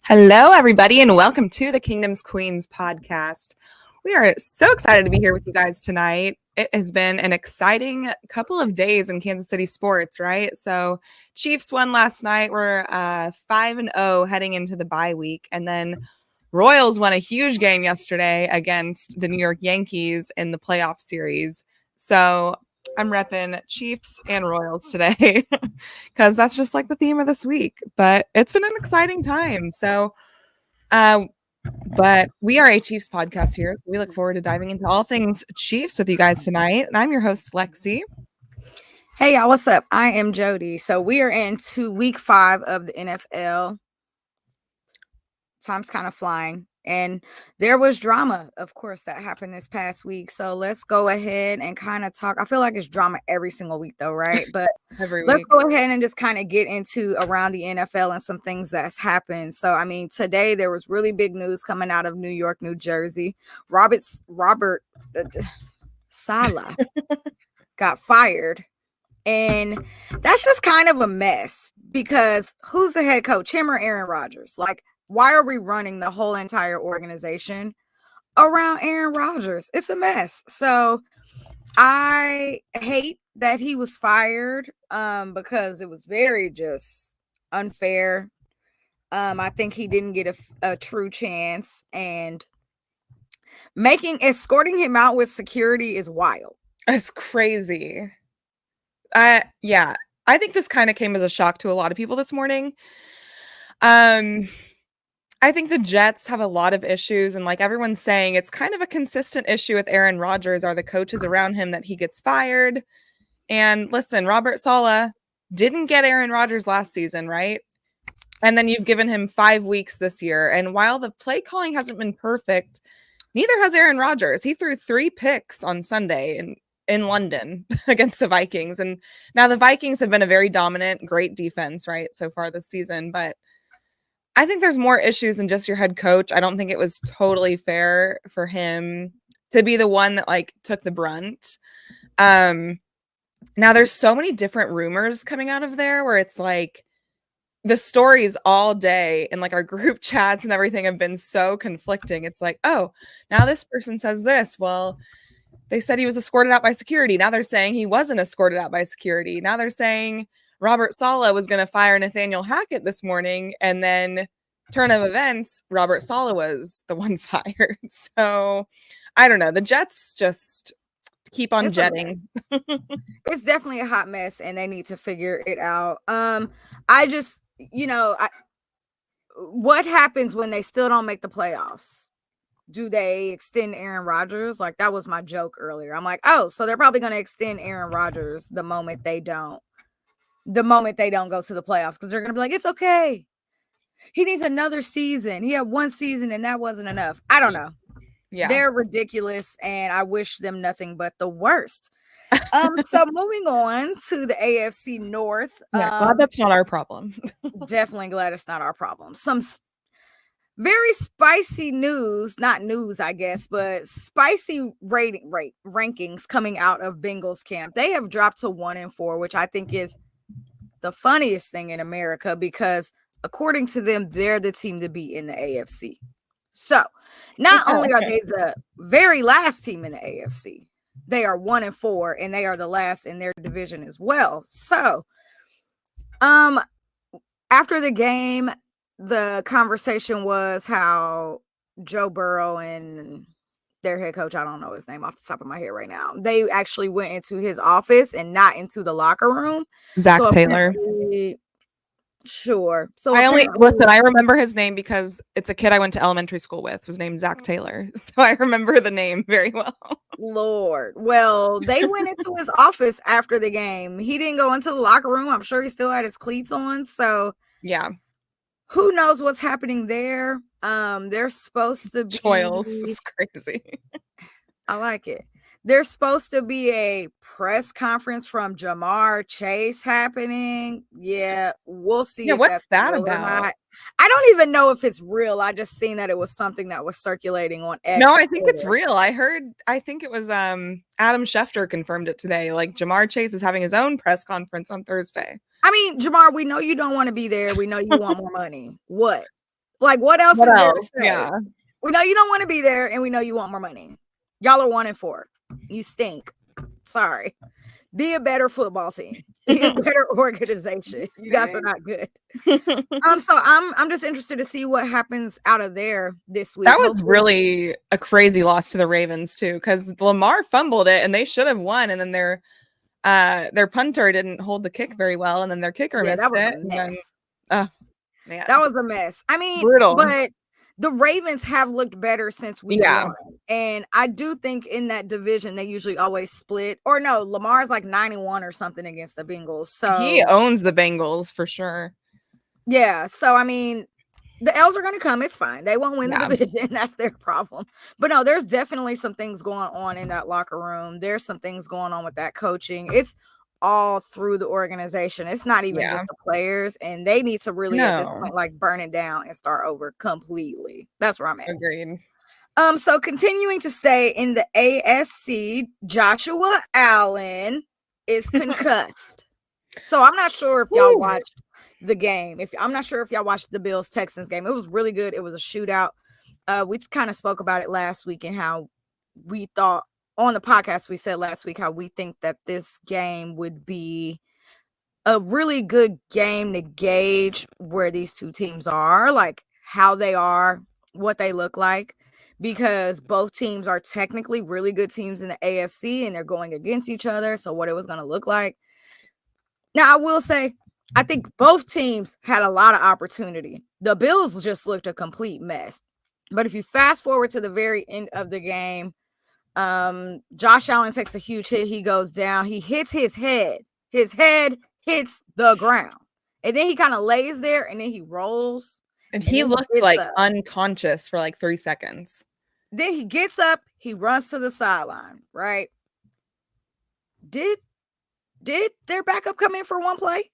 Hello, everybody, and welcome to the Kingdom's Queens podcast. We are so excited to be here with you guys tonight. It has been an exciting couple of days in Kansas City sports, right? So Chiefs won last night. We're 5-0 heading into the bye week. And then Royals won a huge game yesterday against the New York Yankees in the playoff series. So I'm repping Chiefs and Royals today because that's just like the theme of this week. But it's been an exciting time. So, but we are a Chiefs podcast here. We look forward to diving into all things Chiefs with you guys tonight. And I'm your host, Lexi. Hey, y'all, what's up? I am Jodi. So we are into week 5 of the NFL. Time's kind of flying. And there was drama, of course, that happened this past week. So let's go ahead and kind of talk. I feel like it's drama every single week, though, right? But let's go ahead and just kind of get into around the NFL and some things that's happened. So, I mean, today there was really big news coming out of New York, New Jersey. Robert Saleh got fired. And that's just kind of a mess because who's the head coach, him or Aaron Rodgers? Like, why are we running the whole entire organization around Aaron Rodgers? It's a mess. So I hate that he was fired because it was very just unfair. I think he didn't get a true chance, and escorting him out with security is wild. It's crazy. Yeah, I think this kind of came as a shock to a lot of people this morning. I think the Jets have a lot of issues, and like everyone's saying, it's kind of a consistent issue with Aaron Rodgers. Are the coaches around him that he gets fired? And listen, Robert Saleh didn't get Aaron Rodgers last season, right? And then you've given him 5 weeks this year. And while the play calling hasn't been perfect, neither has Aaron Rodgers. He threw 3 picks on Sunday in London against the Vikings. And now the Vikings have been a very dominant, great defense, right, so far this season. But I think there's more issues than just your head coach. I don't think it was totally fair for him to be the one that like took the brunt. Now there's so many different rumors coming out of there where it's like the stories all day and like our group chats and everything have been so conflicting. It's like, oh, now this person says this. Well, they said he was escorted out by security. Now they're saying he wasn't escorted out by security. Now they're saying Robert Saleh was going to fire Nathaniel Hackett this morning, and then turn of events, Robert Saleh was the one fired. So I don't know. The Jets just keep on jetting. It's definitely a hot mess, and they need to figure it out. What happens when they still don't make the playoffs? Do they extend Aaron Rodgers? Like, that was my joke earlier. I'm like, oh, so they're probably going to extend Aaron Rodgers the moment they don't go to the playoffs, because they're going to be like, it's okay. He needs another season. He had 1 season and that wasn't enough. I don't know. Yeah. They're ridiculous, and I wish them nothing but the worst. So moving on to the AFC North. Yeah, glad that's not our problem. Definitely glad it's not our problem. Some very spicy news, not news, I guess, but spicy rankings coming out of Bengals camp. They have dropped to 1-4, which I think is the funniest thing in America, because according to them, they're the team to beat in the AFC. So not only are they the very last team in the AFC, they are 1-4, and they are the last in their division as well. So after the game, the conversation was how Joe Burrow and their head coach, I don't know his name off the top of my head right now, they actually went into his office and not into the locker room. Zach Taylor. Sure. So I remember his name because it's a kid I went to elementary school with. His name's Zach Taylor. So I remember the name very well. Lord. Well, they went into his office after the game. He didn't go into the locker room. I'm sure he still had his cleats on. So yeah. Who knows what's happening there? They're supposed to be Choils. It's crazy. I like it. There's supposed to be a press conference from Jamar Chase happening. Yeah, we'll see. Yeah, what's that about? I don't even know if it's real. I just seen that it was something that was circulating on X. No, I think it's real. I think it was Adam Schefter confirmed it today. Like, Jamar Chase is having his own press conference on Thursday. I mean, Jamar, we know you don't want to be there. We know you want more money. What? Like, what else What is there to else? say? Yeah. We know you don't want to be there, and we know you want more money. Y'all are 1-4. You stink. Sorry. Be a better football team. Be a better organization. You guys are not good. So I'm just interested to see what happens out of there this week. That was really a crazy loss to the Ravens too, because Lamar fumbled it and they should have won, and then their punter didn't hold the kick very well, and then their kicker missed that was it. a mess. And then, man, that was a mess. I mean, brutal. But the Ravens have looked better since week 1. And I do think in that division, they usually always split. Or no, Lamar's like 9-1 or something against the Bengals. So he owns the Bengals for sure. Yeah. So, I mean, the L's are going to come. It's fine. They won't win the division. That's their problem. But no, there's definitely some things going on in that locker room. There's some things going on with that coaching. It's all through the organization. It's not even just the players, and they need to really at this point like burn it down and start over completely. That's where I'm at. Agreed. So continuing to stay in the AFC, Joshua Allen is concussed. So I'm not sure if y'all watched the game. I'm not sure if y'all watched the Bills Texans game. It was really good. It was a shootout. We kind of spoke about it last week and how we thought on the podcast, we said last week how we think that this game would be a really good game to gauge where these two teams are, like how they are, what they look like, because both teams are technically really good teams in the AFC and they're going against each other. So what it was going to look like. Now, I will say, I think both teams had a lot of opportunity. The Bills just looked a complete mess. But if you fast forward to the very end of the game, Josh Allen takes a huge hit. He goes down. He hits his head. His head hits the ground. And then he kind of lays there and then he rolls. And he looked like unconscious for like 3 seconds. Then he gets up. He runs to the sideline, right? Did their backup come in for one play?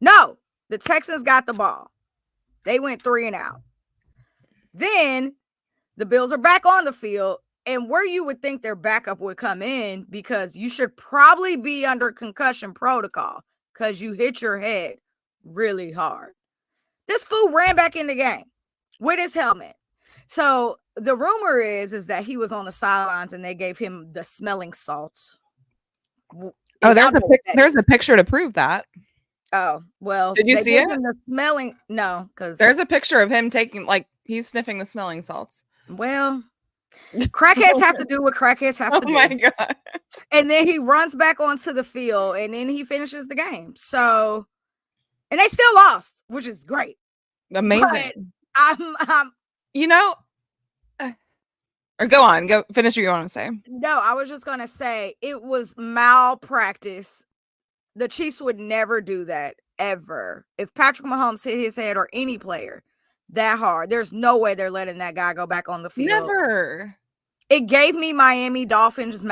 No, the Texans got the ball. They went 3 and out. Then the Bills are back on the field, and where you would think their backup would come in, because you should probably be under concussion protocol because you hit your head really hard. This fool ran back in the game with his helmet. So the rumor is that he was on the sidelines and they gave him the smelling salts. Oh, there's a picture to prove that. Oh, well. Did you see it? The smelling? No, because there's a picture of him taking, like, he's sniffing the smelling salts. Well, crackheads have to do what crackheads have to do. Oh my God. And then he runs back onto the field and then he finishes the game. So, and they still lost, which is great. Amazing. But or go finish what you want to say. No, I was just going to say it was malpractice. The Chiefs would never do that, ever. If Patrick Mahomes hit his head or any player that hard, there's no way they're letting that guy go back on the field. Never. It gave me Miami Dolphins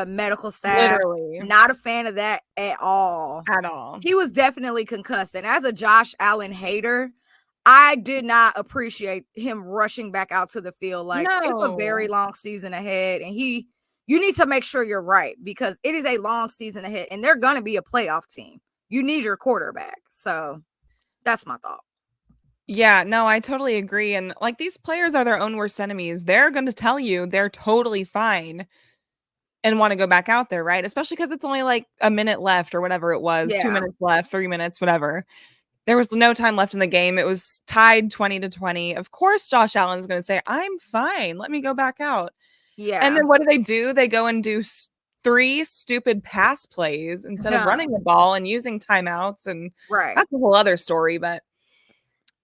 medical staff. Literally. Not a fan of that at all. At all. He was definitely concussed. And as a Josh Allen hater, I did not appreciate him rushing back out to the field. Like, it's a very long season ahead. And you need to make sure you're right, because it is a long season ahead and they're going to be a playoff team. You need your quarterback. So that's my thought. Yeah, no, I totally agree. And like, these players are their own worst enemies. They're going to tell you they're totally fine and want to go back out there, right? Especially because it's only like a minute left or whatever it was, 2 minutes left, 3 minutes, whatever. There was no time left in the game. It was tied 20-20. Of course, Josh Allen is going to say, I'm fine. Let me go back out. Yeah. And then what do? They go and do 3 stupid pass plays instead of running the ball and using timeouts. And that's a whole other story. But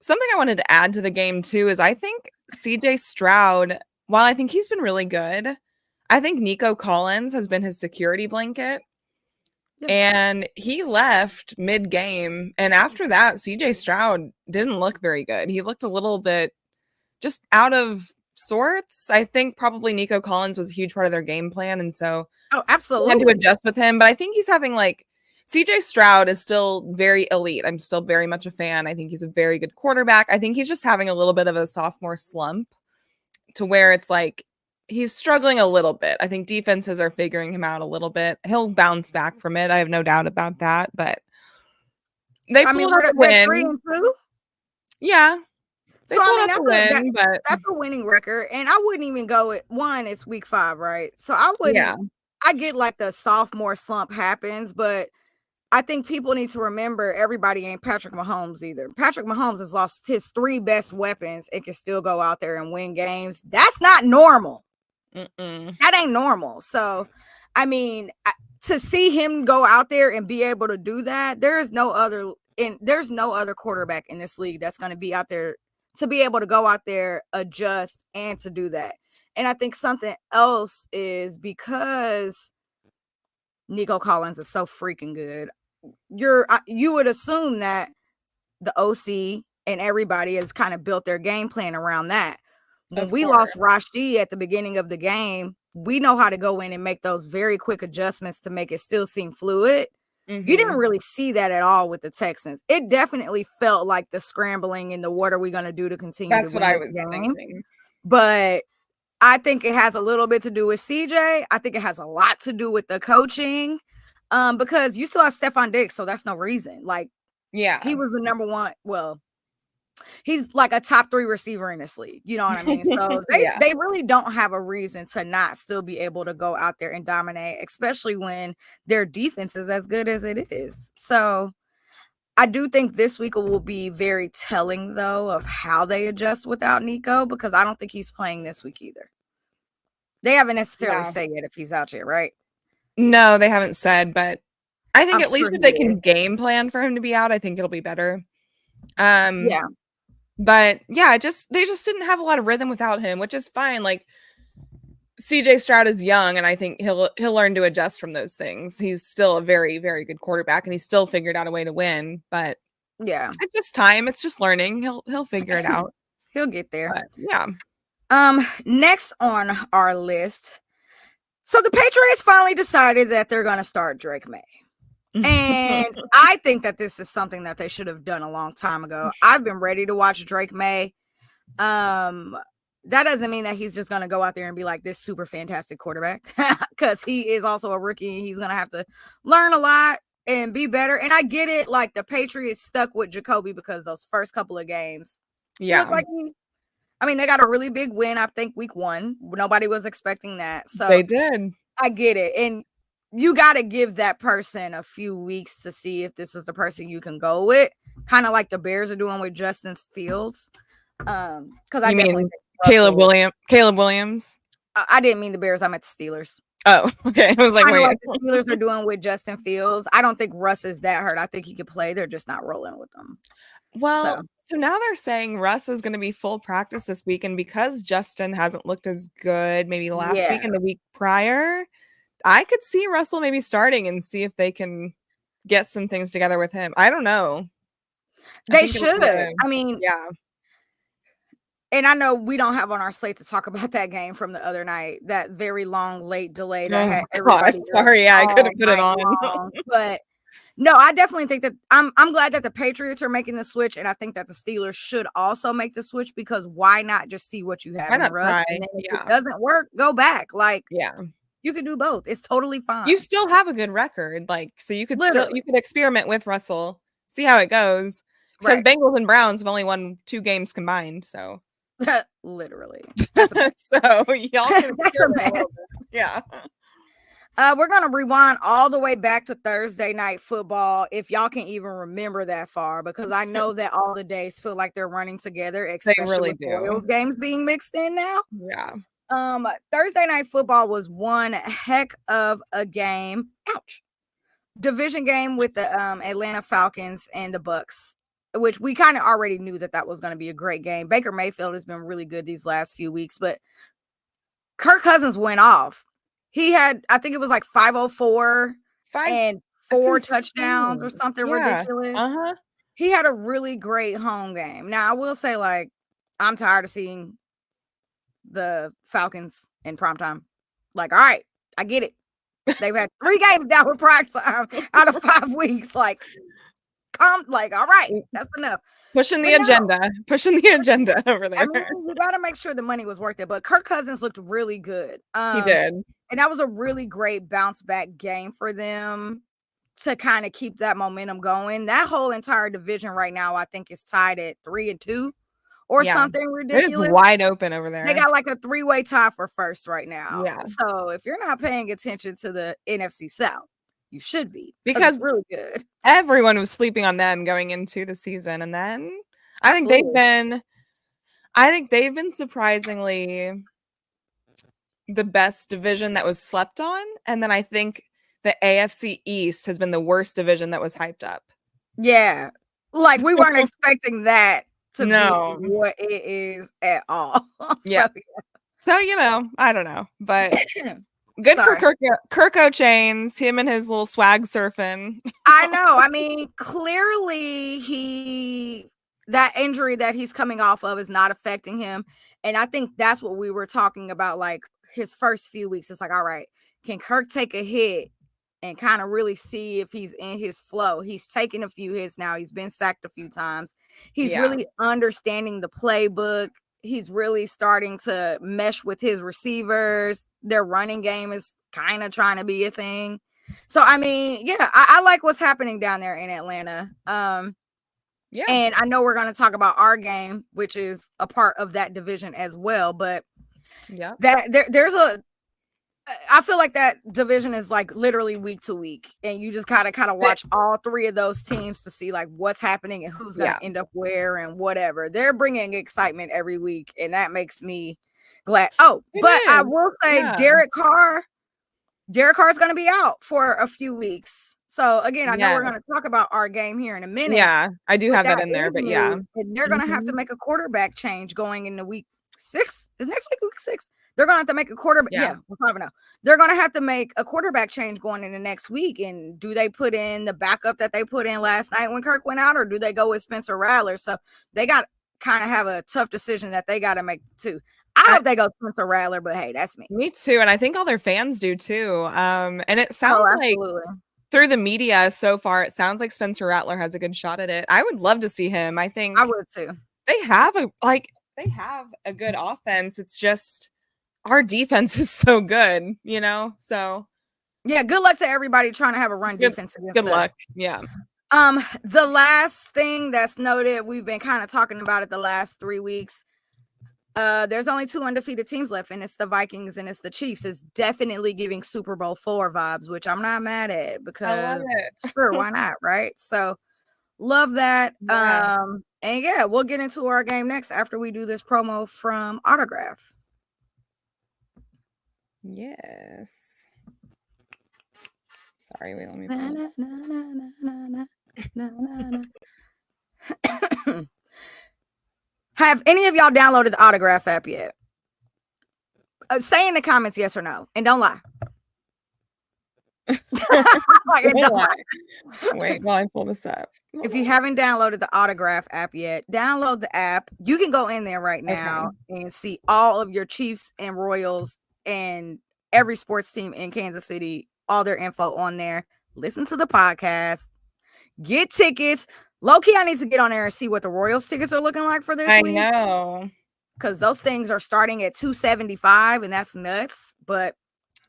something I wanted to add to the game too is I think CJ Stroud, while I think he's been really good, I think Nico Collins has been his security blanket. And he left mid-game. And after that, CJ Stroud didn't look very good. He looked a little bit just out of sorts. I think probably Nico Collins was a huge part of their game plan. And so absolutely had to adjust with him. But I think he's having CJ Stroud is still very elite. I'm still very much a fan. I think he's a very good quarterback. I think he's just having a little bit of a sophomore slump to where it's like he's struggling a little bit. I think defenses are figuring him out a little bit. He'll bounce back from it. I have no doubt about that. But they pulled out a win. 3-2? Yeah. They pulled out the win, but that's a winning record. And I wouldn't even go at one. It's week 5, right? So I wouldn't. yeah, I get like the sophomore slump happens, but I think people need to remember everybody ain't Patrick Mahomes either. Patrick Mahomes has lost his 3 best weapons and can still go out there and win games. That's not normal. That ain't normal. So, I mean, to see him go out there and be able to do that, there's no other quarterback in this league that's going to be out there to be able to go out there, adjust, and to do that. And I think something else is because Nico Collins is so freaking good. You would assume that the OC and everybody has kind of built their game plan around that. When we lost Rashid at the beginning of the game, we know how to go in and make those very quick adjustments to make it still seem fluid. You didn't really see that at all with the Texans. It definitely felt like the scrambling and the what are we going to do to continue that's to what I win was the game. thinking. But I think it has a little bit to do with CJ. I think it has a lot to do with the coaching. Because you still have Stephon Diggs, so that's no reason. Like, yeah, he was the number one. Well, he's like a top 3 receiver in this league. You know what I mean? So they really don't have a reason to not still be able to go out there and dominate, especially when their defense is as good as it is. So I do think this week will be very telling, though, of how they adjust without Nico, because I don't think he's playing this week either. They haven't necessarily said yet if he's out yet, right? No, they haven't said, but I think at least if they can game plan for him to be out, I think it'll be better. Yeah. But yeah, they just didn't have a lot of rhythm without him, which is fine. Like, CJ Stroud is young, and I think he'll learn to adjust from those things. He's still a very, very good quarterback, and he's still figured out a way to win. But yeah, it's just time. It's just learning. He'll figure it out. He'll get there. But, yeah. Next on our list. So the Patriots finally decided that they're going to start Drake May. And I think that this is something that they should have done a long time ago. I've been ready to watch Drake May. That doesn't mean that he's just going to go out there and be like this super fantastic quarterback, because he is also a rookie. He's going to have to learn a lot and be better. And I get it. Like, the Patriots stuck with Jacoby because those first couple of games. Yeah. They got a really big win, I think, week 1. Nobody was expecting that. So they did. I get it. And you got to give that person a few weeks to see if this is the person you can go with. Kind of like the Bears are doing with Justin Fields. Because I mean Caleb Williams? I didn't mean the Bears. I meant the Steelers. Oh, okay. I was like, wait. Like the Steelers are doing with Justin Fields. I don't think Russ is that hurt. I think he could play. They're just not rolling with them. Well, so now they're saying Russ is going to be full practice this week, and because Justin hasn't looked as good maybe last week and the week prior, I could see Russell maybe starting and see if they can get some things together with him. I don't know. They should. I mean, yeah. And I know we don't have on our slate to talk about that game from the other night, that very long, late delay that had everybody. Sorry, I couldn't put it on. Long. But no, I definitely think that I'm glad that the Patriots are making the switch, and I think that the Steelers should also make the switch, because why not just see what you have in Russ? And then if it doesn't work, go back. Like, you can do both. It's totally fine. You still have a good record, like, so you could you could experiment with Russell, see how it goes. Because Bengals and Browns have only won 2 games combined, so literally. So y'all can that's a mess. Yeah. We're gonna rewind all the way back to Thursday night football, if y'all can even remember that far, because I know that all the days feel like they're running together, especially with Royals games being mixed in now. Yeah. Thursday night football was one heck of a game. Ouch. Division game with the Atlanta Falcons and the Bucks, which we kind of already knew that was going to be a great game. Baker Mayfield has been really good these last few weeks, but Kirk Cousins went off. He had, I think it was like 504 and 4 touchdowns or something ridiculous. He had a really great home game. Now, I will say, like, I'm tired of seeing the Falcons in primetime. Like, all right, I get it. They've had 3 games down with primetime out of 5 weeks. Like, all right, that's enough. Pushing the agenda over there. I mean, you got to make sure the money was worth it. But Kirk Cousins looked really good. He did. And that was a really great bounce back game for them to kind of keep that momentum going. That whole entire division right now, I think, is tied at 3-2 or something ridiculous. It's wide open over there. They got like a 3-way tie for first right now. Yeah. So if you're not paying attention to the NFC South, you should be, because it's really good. Everyone was sleeping on them going into the season, and then I think they've been surprisingly the best division that was slept on, and then I think the AFC East has been the worst division that was hyped up. Yeah, like we weren't expecting that to be what it is at all. Yeah. So, I don't know, but good for Kirko Chains, him and his little swag surfing. I know. I mean, clearly that injury that he's coming off of is not affecting him. And I think that's what we were talking about, like his first few weeks. It's like, all right, can Kirk take a hit and kind of really see if he's in his flow? He's taken a few hits now. He's been sacked a few times. He's really understanding the playbook. He's really starting to mesh with his receivers. Their running game is kind of trying to be a thing. So, I mean, yeah, I like what's happening down there in Atlanta. And I know we're going to talk about our game, which is a part of that division as well. But I feel like that division is like literally week to week, and you just gotta kind of watch all three of those teams to see like what's happening and who's gonna end up where and whatever. They're bringing excitement every week, and that makes me glad. I will say Derek Carr is gonna be out for a few weeks. So again, I know we're gonna talk about our game here in a minute. Yeah, I do have that in there, but and they're gonna have to make a quarterback change going into week 6. Is next week 6? They're going to have to make a quarterback. We'll probably know. They're going to have to make a quarterback change going into next week. And do they put in the backup that they put in last night when Kirk went out, or do they go with Spencer Rattler? So they got kind of have a tough decision that they got to make too. I hope they go Spencer Rattler, but hey, that's me. Me too. And I think all their fans do too. And it sounds like through the media so far, it sounds like Spencer Rattler has a good shot at it. I would love to see him. I think I would too. They have a good offense. It's just our defense is so good, so yeah, good luck to everybody trying to have a run defense against good luck. Yeah. The last thing that's noted, we've been kind of talking about it the last 3 weeks. There's only 2 undefeated teams left, and it's the Vikings and it's the Chiefs. It's definitely giving Super Bowl 4 vibes, which I'm not mad at because I love it. Sure, why not, right? So love that. And we'll get into our game next after we do this promo from Autograph. Yes. Sorry, wait, let me Have any of y'all downloaded the Autograph app yet? Say in the comments yes or no, and don't lie. Wait while I pull this up. If you haven't downloaded the Autograph app yet, download the app. You can go in there right now and see all of your Chiefs and Royals and every sports team in Kansas City, all their info on there. Listen to the podcast, get tickets. Low-key, I need to get on there and see what the Royals tickets are looking like for this week. I know. Because those things are starting at $275, and that's nuts. But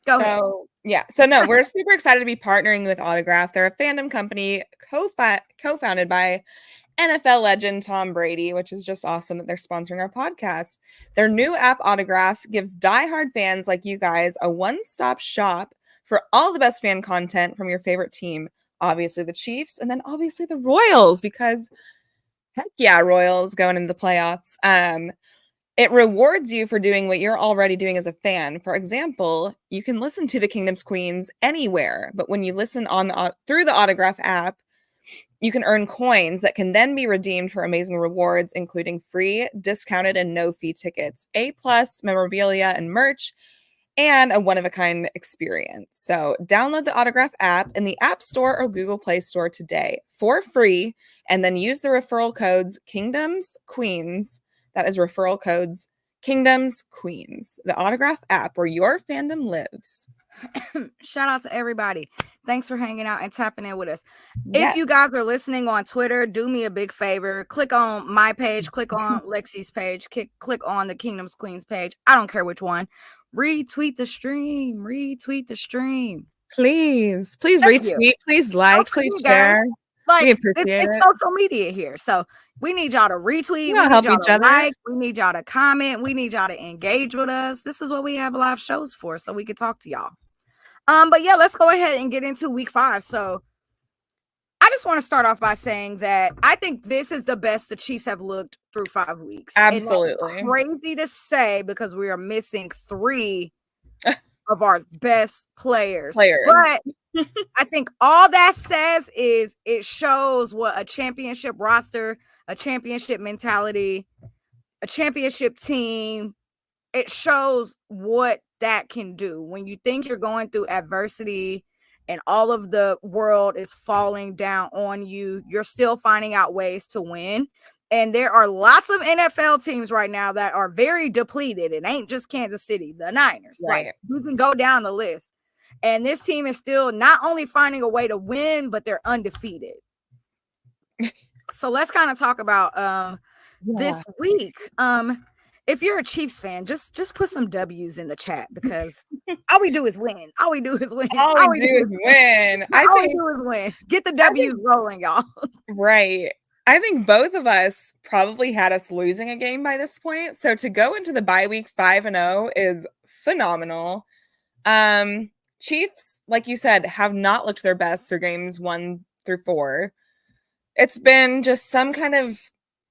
go ahead. Yeah. So no, we're super excited to be partnering with Autograph. They're a fandom company co-founded by NFL legend Tom Brady, which is just awesome that they're sponsoring our podcast. Their new app, Autograph, gives diehard fans like you guys a one-stop shop for all the best fan content from your favorite team. Obviously the Chiefs, and then obviously the Royals, because heck yeah, Royals going into the playoffs. It rewards you for doing what you're already doing as a fan. For example, you can listen to the Kingdom's Queens anywhere, but when you listen through the Autograph app, you can earn coins that can then be redeemed for amazing rewards, including free, discounted, and no-fee tickets, A+ memorabilia and merch, and a one-of-a-kind experience. So download the Autograph app in the App Store or Google Play Store today for free, and then use the referral codes Kingdoms Queens. That is referral codes Kingdoms Queens, the Autograph app where your fandom lives. Shout out to everybody. Thanks for hanging out and tapping in with us. If you guys are listening on Twitter, do me a big favor. Click on my page, click on Lexi's page, click on the Kingdom's Queens page. I don't care which one. Retweet the stream. Please retweet, please like, please share. We Like, appreciate it's it. social media here. So we need y'all to retweet. Yeah, We need help y'all each to other. like. We need y'all to comment. We need y'all to engage with us. This is what we have live shows for, so we can talk to y'all. But yeah, let's go ahead and get into week 5. So I just want to start off by saying that I think this is the best the Chiefs have looked through 5 weeks. Absolutely. And that's crazy to say because we are missing 3 of our best players. But I think all that says is it shows what a championship roster, a championship mentality, a championship team, it shows what that can do. When you think you're going through adversity and all of the world is falling down on you, you're still finding out ways to win. And there are lots of NFL teams right now that are very depleted. It ain't just Kansas City, the Niners. Right. Like, you can go down the list. And this team is still not only finding a way to win, but they're undefeated. So let's kind of talk about this week. If you're a Chiefs fan, just put some W's in the chat because all we do is win. All we do is win. All we do is win. All we do is win. Get the W's rolling, y'all. Right. I think both of us probably had us losing a game by this point. So to go into the bye week 5-0 is phenomenal. Chiefs, like you said, have not looked their best through games 1 through 4. It's been just some kind of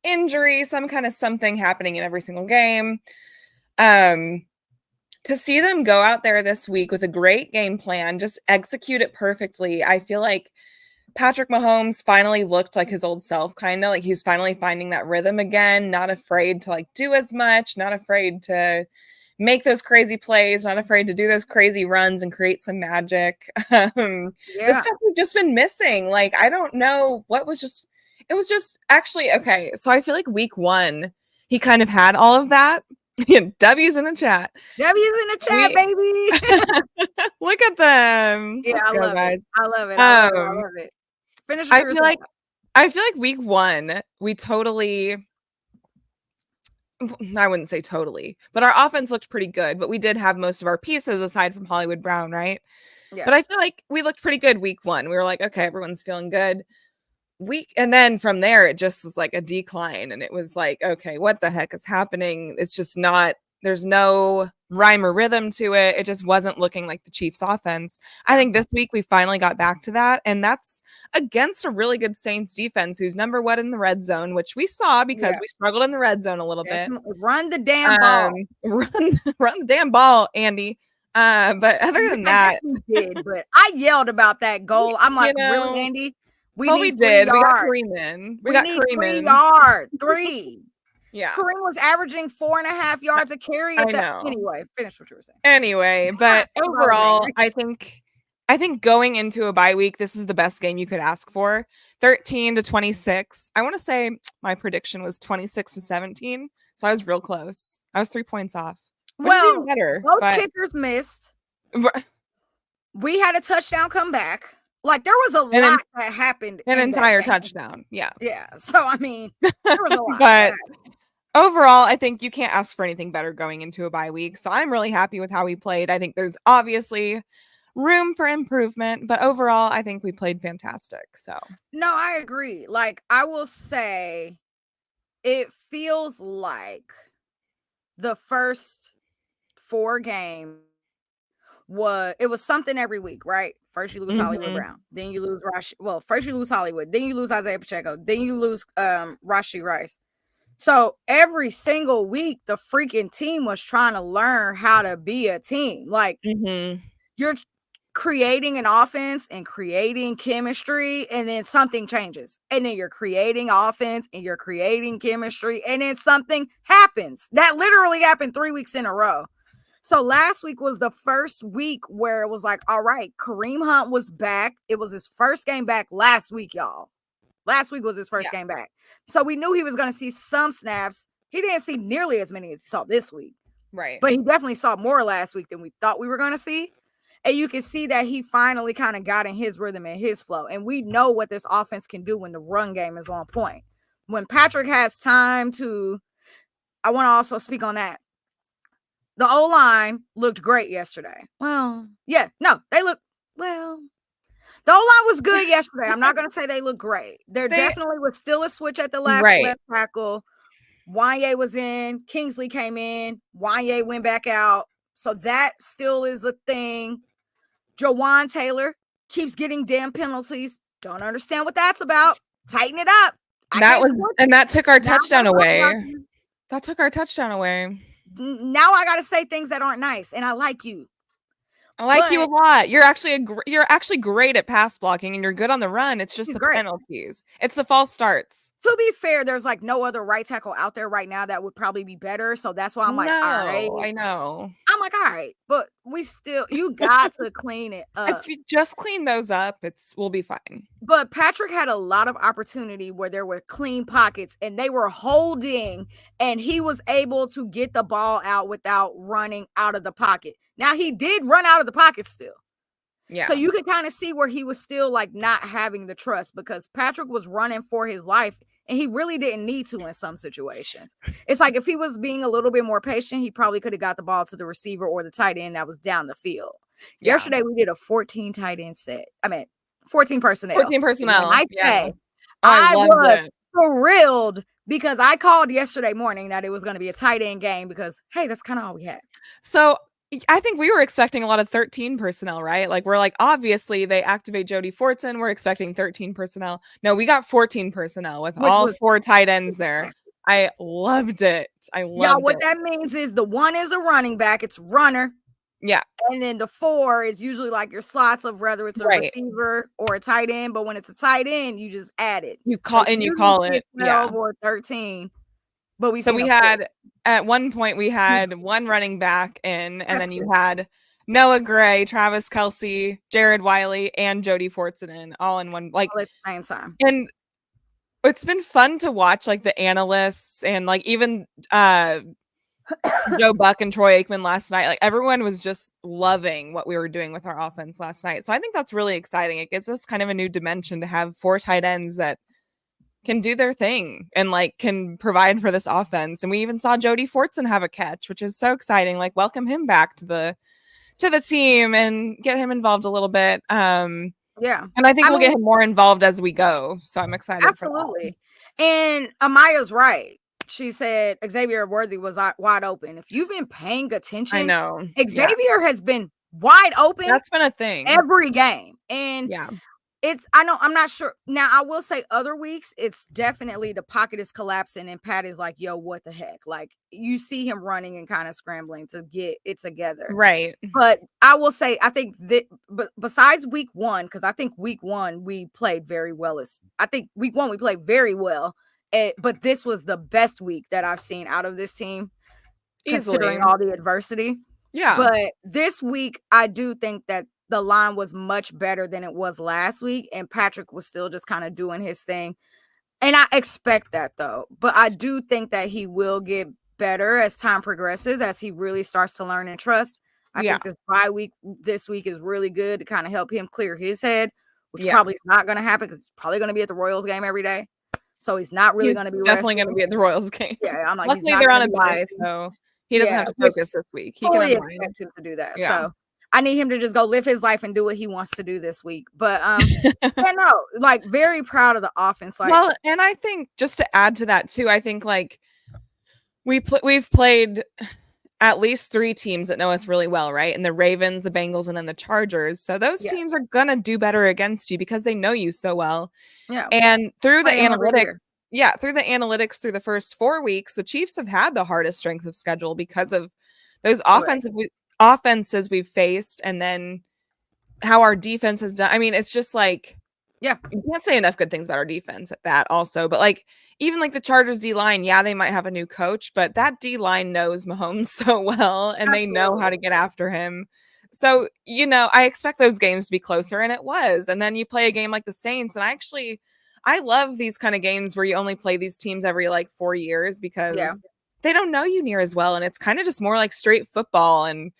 injury, some kind of something happening in every single game. To see them go out there this week with a great game plan, just execute it perfectly. I feel like Patrick Mahomes finally looked like his old self, kind of like he's finally finding that rhythm again, not afraid to like do as much, not afraid to make those crazy plays, not afraid to do those crazy runs and create some magic. The stuff we've just been missing. Like, I don't know what was just, it was just actually, okay. So I feel like week 1, he kind of had all of that. W's in the chat. W's in the chat, baby. Look at them. Yeah, Let's I go, love guys. it. I love it. I love it. Finish I feel like week 1, we totally, I wouldn't say totally, but our offense looked pretty good, but we did have most of our pieces aside from Hollywood Brown, right? Yeah. But I feel like we looked pretty good week 1. We were like, okay, everyone's feeling good. And then from there, it just was like a decline. And it was like, okay, what the heck is happening? It's just not, there's no rhyme or rhythm to it. It just wasn't looking like the Chiefs offense. I think this week we finally got back to that. And that's against a really good Saints defense who's number 1 in the red zone, which we saw because we struggled in the red zone a little bit. Run the damn ball. Run the damn ball, Andy. But other than that, we did, but I yelled about that goal. I'm like, really, Andy? We did. We got Kareem in. We got Kareem 3 in. yards. 3. Yeah. Kareem was averaging 4.5 yards a carry at that. Anyway, finish what you were saying. Anyway, but overall, I think going into a bye week, this is the best game you could ask for. 13-26. I want to say my prediction was 26-17. So I was real close. I was 3 points off. Which is even better. Both kickers missed. We had a touchdown come back. Like, there was a lot that happened. An entire touchdown. Yeah. Yeah. So, I mean, there was a lot. But overall, I think you can't ask for anything better going into a bye week. So I'm really happy with how we played. I think there's obviously room for improvement, but overall, I think we played fantastic. So no, I agree. Like, I will say it feels like the first 4 games it was something every week, right? First you lose Hollywood Brown, then you lose first you lose Hollywood, then you lose Isaiah Pacheco, then you lose Rashee Rice. So every single week the freaking team was trying to learn how to be a team. Like, you're creating an offense and creating chemistry, and then something changes, and then you're creating offense and you're creating chemistry, and then something happens. That literally happened 3 weeks in a row. So last week was the first week where it was like, all right, Kareem Hunt was back. It was his first game back last week, y'all. Last week was his first game back. So we knew he was going to see some snaps. He didn't see nearly as many as he saw this week. Right. But he definitely saw more last week than we thought we were going to see. And you can see that he finally kind of got in his rhythm and his flow. And we know what this offense can do when the run game is on point. When Patrick has time to, I want to also speak on that. The O-line looked great yesterday. Well, yeah, no, they look, well, The O-line was good yesterday. I'm not going to say they look great. There definitely was still a switch at the left tackle. Wanye was in. Kingsley came in. Wanye went back out. So that still is a thing. Jawan Taylor keeps getting damn penalties. Don't understand what that's about. Tighten it up. That took our touchdown away. That took our touchdown away. Now I got to say things that aren't nice, and I like you. I like you a lot. You're actually great at pass blocking, and you're good on the run. It's just the penalties. It's the false starts. To be fair, there's like no other right tackle out there right now that would probably be better. So that's why I'm like, all right. I know. I'm like, all right, but you got to clean it up. If you just clean those up, we'll be fine. But Patrick had a lot of opportunity where there were clean pockets and they were holding, and he was able to get the ball out without running out of the pocket. Now he did run out of the pocket still. Yeah. So you could kind of see where he was still like not having the trust, because Patrick was running for his life and he really didn't need to in some situations. It's like if he was being a little bit more patient, he probably could have got the ball to the receiver or the tight end that was down the field. Yeah. Yesterday we did a 14 tight end set. 14 personnel. 14 personnel. I was thrilled because I called yesterday morning that it was going to be a tight end game because, hey, that's kind of all we had. So I think we were expecting a lot of 13 personnel, right? Like, we're like, obviously they activate Jodi Fortson. We're expecting 13 personnel. No, we got 14 personnel with all 4 tight ends there. I loved it. What that means is the 1 is a running back. It's runner. Yeah. And then the 4 is usually like your slots of whether it's a receiver or a tight end. But when it's a tight end, you just add it. You call it 12 or 13. But we had at one point we had 1 running back in, and then you had Noah Gray, Travis Kelce, Jared Wiley, and Jodi Fortson in all in one, like all at the same time. And it's been fun to watch like the analysts and like even Joe Buck and Troy Aikman last night. Like, everyone was just loving what we were doing with our offense last night. So I think that's really exciting. It gives us kind of a new dimension to have 4 tight ends that can do their thing and like can provide for this offense. And we even saw Jodi Fortson have a catch, which is so exciting. Like, welcome him back to the team and get him involved a little bit. And I think we'll get him more involved as we go. So I'm excited. Absolutely. For that. And Amaya's right. She said Xavier Worthy was wide open. If you've been paying attention, I know Xavier has been wide open. That's been a thing every game. And I'm not sure. Now, I will say other weeks, it's definitely the pocket is collapsing and Pat is like, yo, what the heck? Like, you see him running and kind of scrambling to get it together. Right. But I will say, I think that, but besides week 1, because I think week 1, we played very well. We played very well. But this was the best week that I've seen out of this team, considering all the adversity. Yeah. But this week, I do think that the line was much better than it was last week, and Patrick was still just kind of doing his thing. And I expect that, though. But I do think that he will get better as time progresses, as he really starts to learn and trust. I think this bye week this week is really good to kind of help him clear his head, which probably is not going to happen because he's probably going to be at the Royals game every day. So he's not really going to be definitely going to be at the Royals game. Yeah, I'm like, luckily they're on a bye, so he doesn't have to focus this week. He can expect him to do that. Yeah. So I need him to just go live his life and do what he wants to do this week. But like, very proud of the offense. Like, well, and I think just to add to that too, I think like we've played at least 3 teams that know us really well, right? And the Ravens, the Bengals, and then the Chargers. So those teams are gonna do better against you because they know you so well. Yeah. And through the analytics, through the first 4 weeks, the Chiefs have had the hardest strength of schedule because of those offenses we've faced, and then how our defense has done. I mean, it's just like, you can't say enough good things about our defense at that also. But like, even like the Chargers D-line, they might have a new coach, but that D-line knows Mahomes so well, and they know how to get after him. So, I expect those games to be closer, and it was. And then you play a game like the Saints, and I love these kind of games where you only play these teams every like 4 years because they don't know you near as well, and it's kind of just more like straight football, and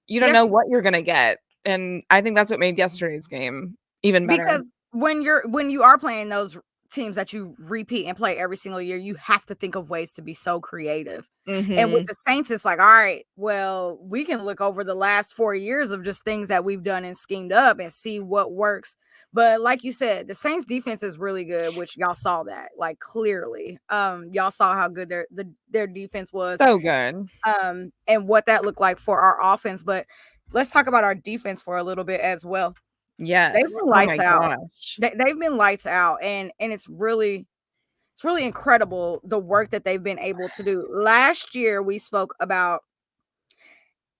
you don't know what you're going to get. And I think that's what made yesterday's game even better. Because when you are playing those teams that you repeat and play every single year, you have to think of ways to be so creative. And with Mhm. the Saints, it's like, all right, well, we can look over the last 4 years of just things that we've done and schemed up and see what works. But like you said, the Saints defense is really good, which y'all saw that, like, clearly. Y'all saw how good their defense was, So good. and what that looked like for our offense. But let's talk about our defense for a little bit as well. They've Yes. been Oh lights my out. gosh. They've been lights out, and it's really incredible the work that they've been able to do. Last year, we spoke about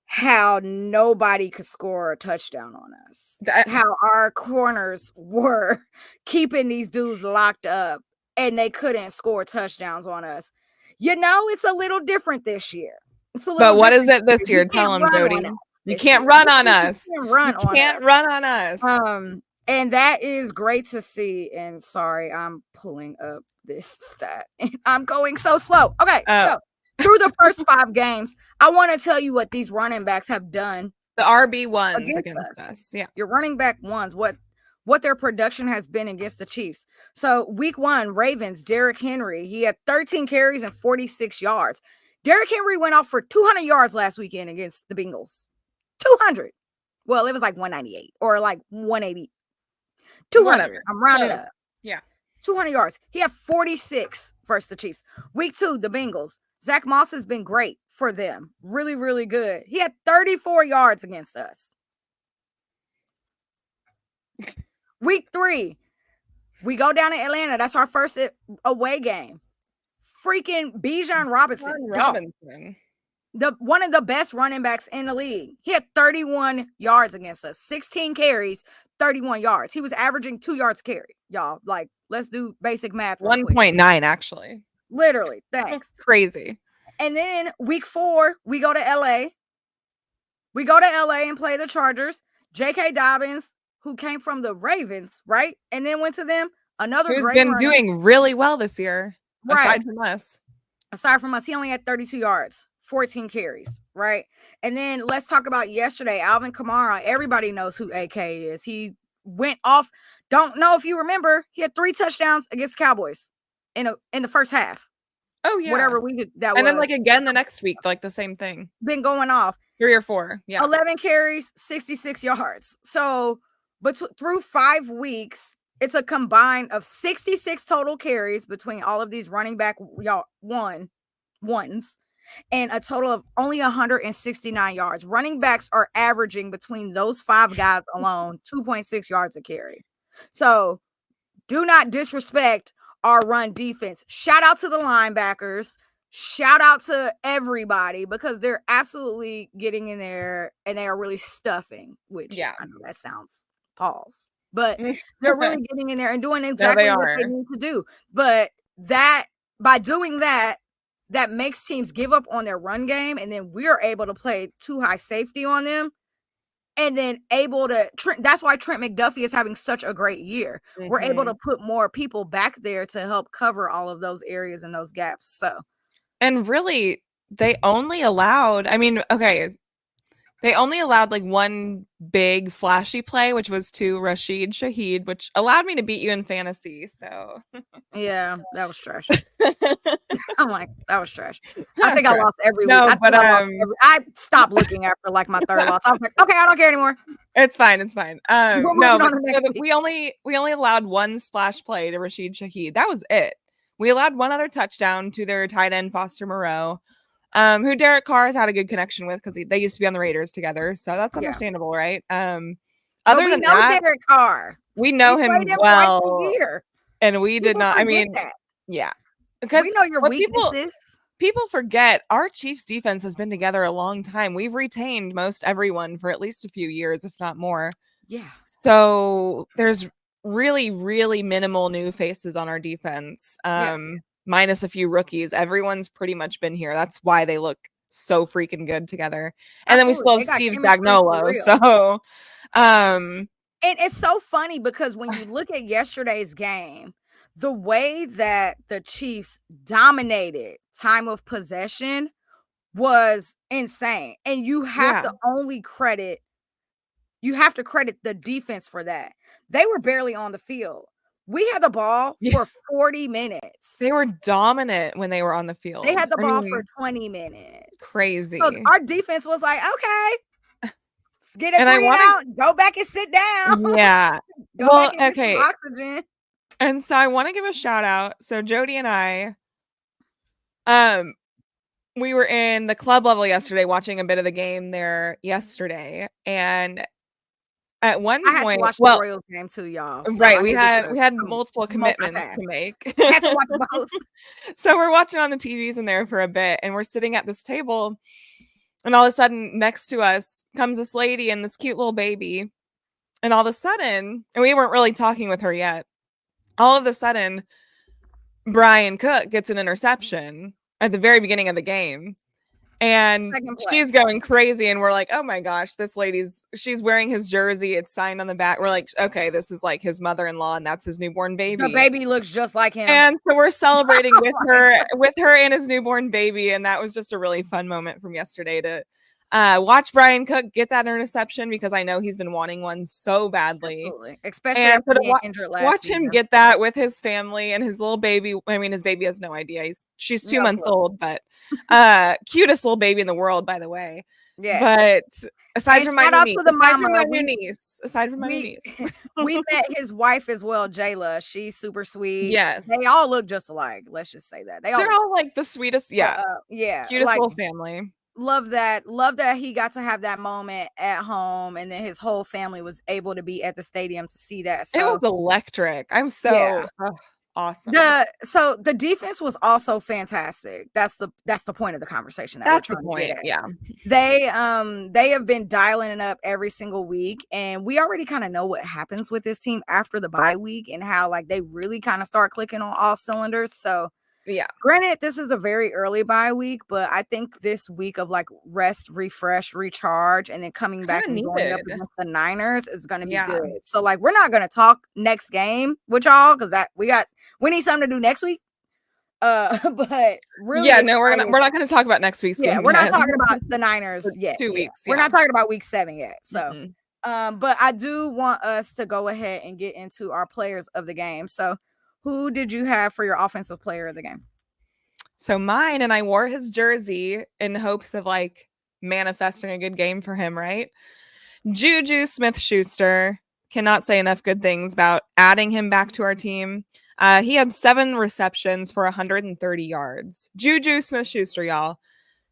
how nobody could score a touchdown on us, That how our corners were keeping these dudes locked up, and they couldn't score touchdowns on us. It's a little different this year. It's a little But what different is it this this year. year? You can't Tell him, run on Jody. us You this can't year. run on us. You can't You run on us. can't run on us. And that is great to see. And sorry, I'm pulling up this stat and I'm going so slow. Okay, Oh. so through the first 5 games, I want to tell you what these running backs have done. The RB1s against us. Yeah. Your running back ones, what their production has been against the Chiefs. So week 1, Ravens, Derrick Henry, he had 13 carries and 46 yards. Derrick Henry went off for 200 yards last weekend against the Bengals. 200. Well, it was like 198 or like 180. 200. Whatever. I'm rounding up. Yeah. 200 yards. He had 46 versus the Chiefs. Week 2, the Bengals. Zach Moss has been great for them. Really, really good. He had 34 yards against us. Week 3, we go down to Atlanta. That's our first away game. Freaking Bijan Robinson. One of the best running backs in the league. He had 31 yards against us. 16 carries, 31 yards. He was averaging 2 yards a carry. Y'all, like, let's do basic math. 1.9, actually. Literally. Thanks. Crazy. And then week 4, we go to LA. We go to LA and play the Chargers. J.K. Dobbins, who came from the Ravens, right? And then went to them. Who's been doing really well this year, right? Aside from us, he only had 32 yards, 14 carries, right? And then let's talk about yesterday. Alvin Kamara. Everybody knows who AK is. He went off. Don't know if you remember. He had 3 touchdowns against the Cowboys in the first half. Oh yeah, whatever week that was. And then like again the next week, like the same thing. Been going off 3 or 4. Yeah, 11 carries, 66 yards. So, but through 5 weeks, it's a combine of 66 total carries between all of these running back ones, and a total of only 169 yards. Running backs are averaging between those 5 guys alone 2.6 yards a carry. So, do not disrespect our run defense. Shout out to the linebackers. Shout out to everybody, because they're absolutely getting in there and they are really stuffing, which I know that sounds pause, but they're really getting in there and doing exactly what they need to do. But that, by doing that, that makes teams give up on their run game, and then we're able to play too high safety on them. And then able to, that's why Trent McDuffie is having such a great year. Mm-hmm. We're able to put more people back there to help cover all of those areas and those gaps. So, and really, they only allowed, they only allowed like one big flashy play, which was to Rashid Shaheed, which allowed me to beat you in fantasy. So yeah, that was trash. I'm like, that was trash. I think I lost every week. I stopped looking after like my 3rd loss. I was like, okay, I don't care anymore. It's fine. No, but we only allowed one splash play to Rashid Shaheed. That was it. We allowed one other touchdown to their tight end Foster Moreau, who Derek Carr has had a good connection with because they used to be on the Raiders together. So that's understandable, right? Other than that, Derek Carr. We know him well, and we did not. I mean, yeah, because we know your weaknesses. People forget our Chiefs defense has been together a long time. We've retained most everyone for at least a few years, if not more. Yeah. So there's really, really minimal new faces on our defense. Minus a few rookies. Everyone's pretty much been here. That's why they look so freaking good together. And then we still have Steve Spagnuolo. So, and it's so funny because when you look at yesterday's game, the way that the Chiefs dominated time of possession was insane. And you have to credit the defense for that. They were barely on the field. We had the ball for 40 minutes. They were dominant when they were on the field. They had the ball for 20 minutes. Crazy. So our defense was like, okay, let's get a three and out, go back and sit down. Yeah. Go back and get some oxygen. And so I want to give a shout out. So Jodi and I, we were in the club level yesterday watching a bit of the game there yesterday. And at one point, I had to watch the Royals game too, y'all. So right. We had multiple commitments to make. I had to watch both. So we're watching on the TVs in there for a bit, and we're sitting at this table, and all of a sudden next to us comes this lady and this cute little baby. And all of a sudden, and we weren't really talking with her yet, all of a sudden, Brian Cook gets an interception at the very beginning of the game. And she's going crazy, and we're like, oh my gosh, this she's wearing his jersey. It's signed on the back. We're like, okay, this is like his mother-in-law, and that's his newborn baby. The baby looks just like him. And so we're celebrating with her and his newborn baby. And that was just a really fun moment from yesterday to watch Brian Cook get that interception, because I know he's been wanting one so badly. Absolutely. Especially after being injured last watch him get that with his family and his little baby. I mean, his baby has no idea. She's 2 months old, but cutest little baby in the world, by the way. Yeah. But aside from my new niece, we met his wife as well, Jayla. She's super sweet. Yes. They all look just alike. Let's just say that. They're all like the sweetest. Yeah. Cutest little family. Love that he got to have that moment at home, and then his whole family was able to be at the stadium to see that. So it was electric. I'm so awesome. So the defense was also fantastic. That's the point of the conversation. That's the point. Yeah. They have been dialing it up every single week, and we already kind of know what happens with this team after the bye week and how like they really kind of start clicking on all cylinders. So yeah, granted, this is a very early bye week, but I think this week of like rest, refresh, recharge, and then coming back and going up against the Niners is going to be good. So like, we're not going to talk next game with y'all because we need something to do next week. But really, we're not going to talk about next week's game. We're not talking about the Niners yet. 2 weeks. We're not talking about week 7 yet. So, but I do want us to go ahead and get into our players of the game. So, who did you have for your offensive player of the game? So mine, and I wore his jersey in hopes of like manifesting a good game for him, right? Juju Smith-Schuster. Cannot say enough good things about adding him back to our team. He had 7 receptions for 130 yards. Juju Smith-Schuster, y'all,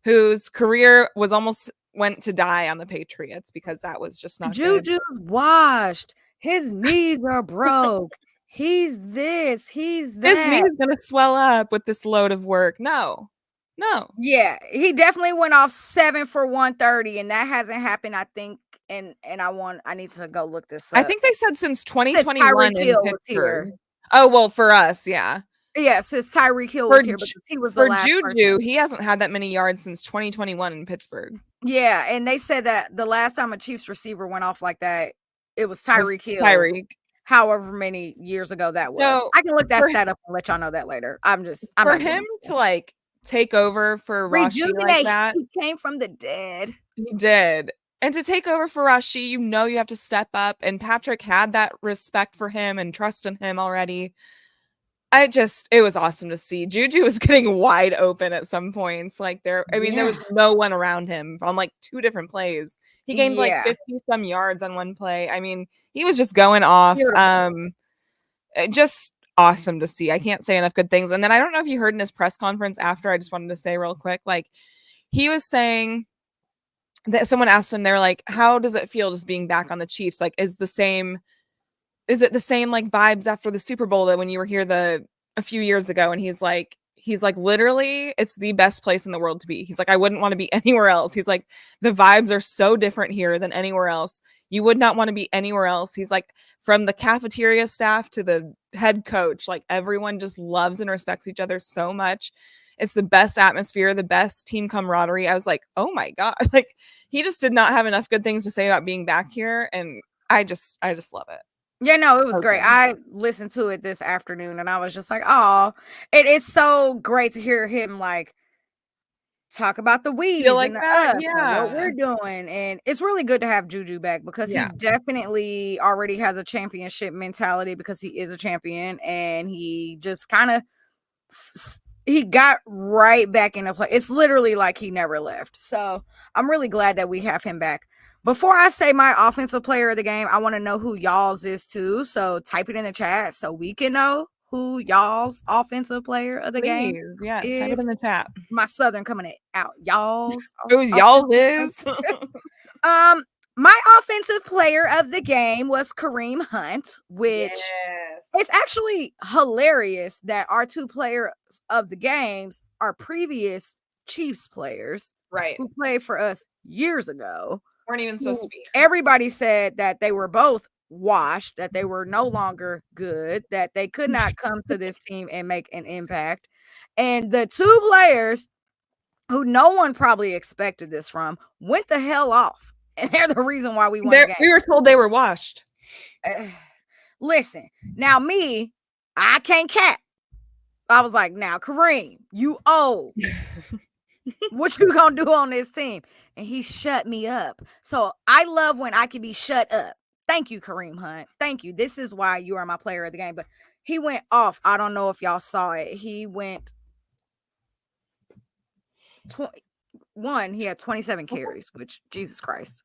whose career was almost went to die on the Patriots because that was just not good. Juju's washed. His knees are broke. He's this, he's that. His knee's gonna swell up with this load of work. No. Yeah, he definitely went off 7 for 130, and that hasn't happened, I think. And I need to go look this up. I think they said since 2021 in Pittsburgh. Oh, well, for us, yeah. Yeah, since Tyreek Hill was here, because he was the last Juju, person. He hasn't had that many yards since 2021 in Pittsburgh. Yeah, and they said that the last time a Chiefs receiver went off like that, it was Tyreek Hill. However many years ago that was. So I can look that stat up and let y'all know that later. I'm for him to like take over for Rashi like that. He came from the dead. He did. And to take over for Rashi, you have to step up. And Patrick had that respect for him and trust in him already. It was awesome to see. Juju was getting wide open at some points. Like there was no one around him on like 2 different plays. He gained like 50 some yards on one play. I mean, he was just going off. Just awesome to see. I can't say enough good things. And then I don't know if you heard in his press conference after, I just wanted to say real quick, like he was saying that someone asked him, they're like, how does it feel just being back on the Chiefs? Like, is it the same like vibes after the Super Bowl that when you were here a few years ago? And he's like, literally, it's the best place in the world to be. He's like, I wouldn't want to be anywhere else. He's like, the vibes are so different here than anywhere else. You would not want to be anywhere else. He's like, from the cafeteria staff to the head coach, like everyone just loves and respects each other so much. It's the best atmosphere, the best team camaraderie. I was like, oh my God. Like he just did not have enough good things to say about being back here. And I just love it. Yeah, no, it was great. I listened to it this afternoon and I was just like, oh, it is so great to hear him like talk about the we's Feel like and the that? us and what Yeah. we're doing. And it's really good to have Juju back because he definitely already has a championship mentality because he is a champion, and he just kind of he got right back into play. It's literally like he never left. So I'm really glad that we have him back. Before I say my offensive player of the game, I want to know who y'all's is too. So type it in the chat so we can know who y'all's offensive player of the game Yes, is. type it in the chat. My Southern coming out. Y'all's. Who's y'all's is? My offensive player of the game was Kareem Hunt, which it's actually hilarious that our two players of the games are previous Chiefs players, right, who played for us years ago. Weren't even supposed to be. Everybody said that they were both washed, that they were no longer good, that they could not come to this team and make an impact. And the two players who no one probably expected this from went the hell off. And they're the reason why we won the game. We were told they were washed. Listen, now me, I can't cap. I was like, now Kareem, you old. What you gonna do on this team? And he shut me up. So I love when I can be shut up. Thank you, Kareem Hunt. Thank you. This is why you are my player of the game. But he went off. I don't know if y'all saw it. He went he had 27 carries, which Jesus Christ.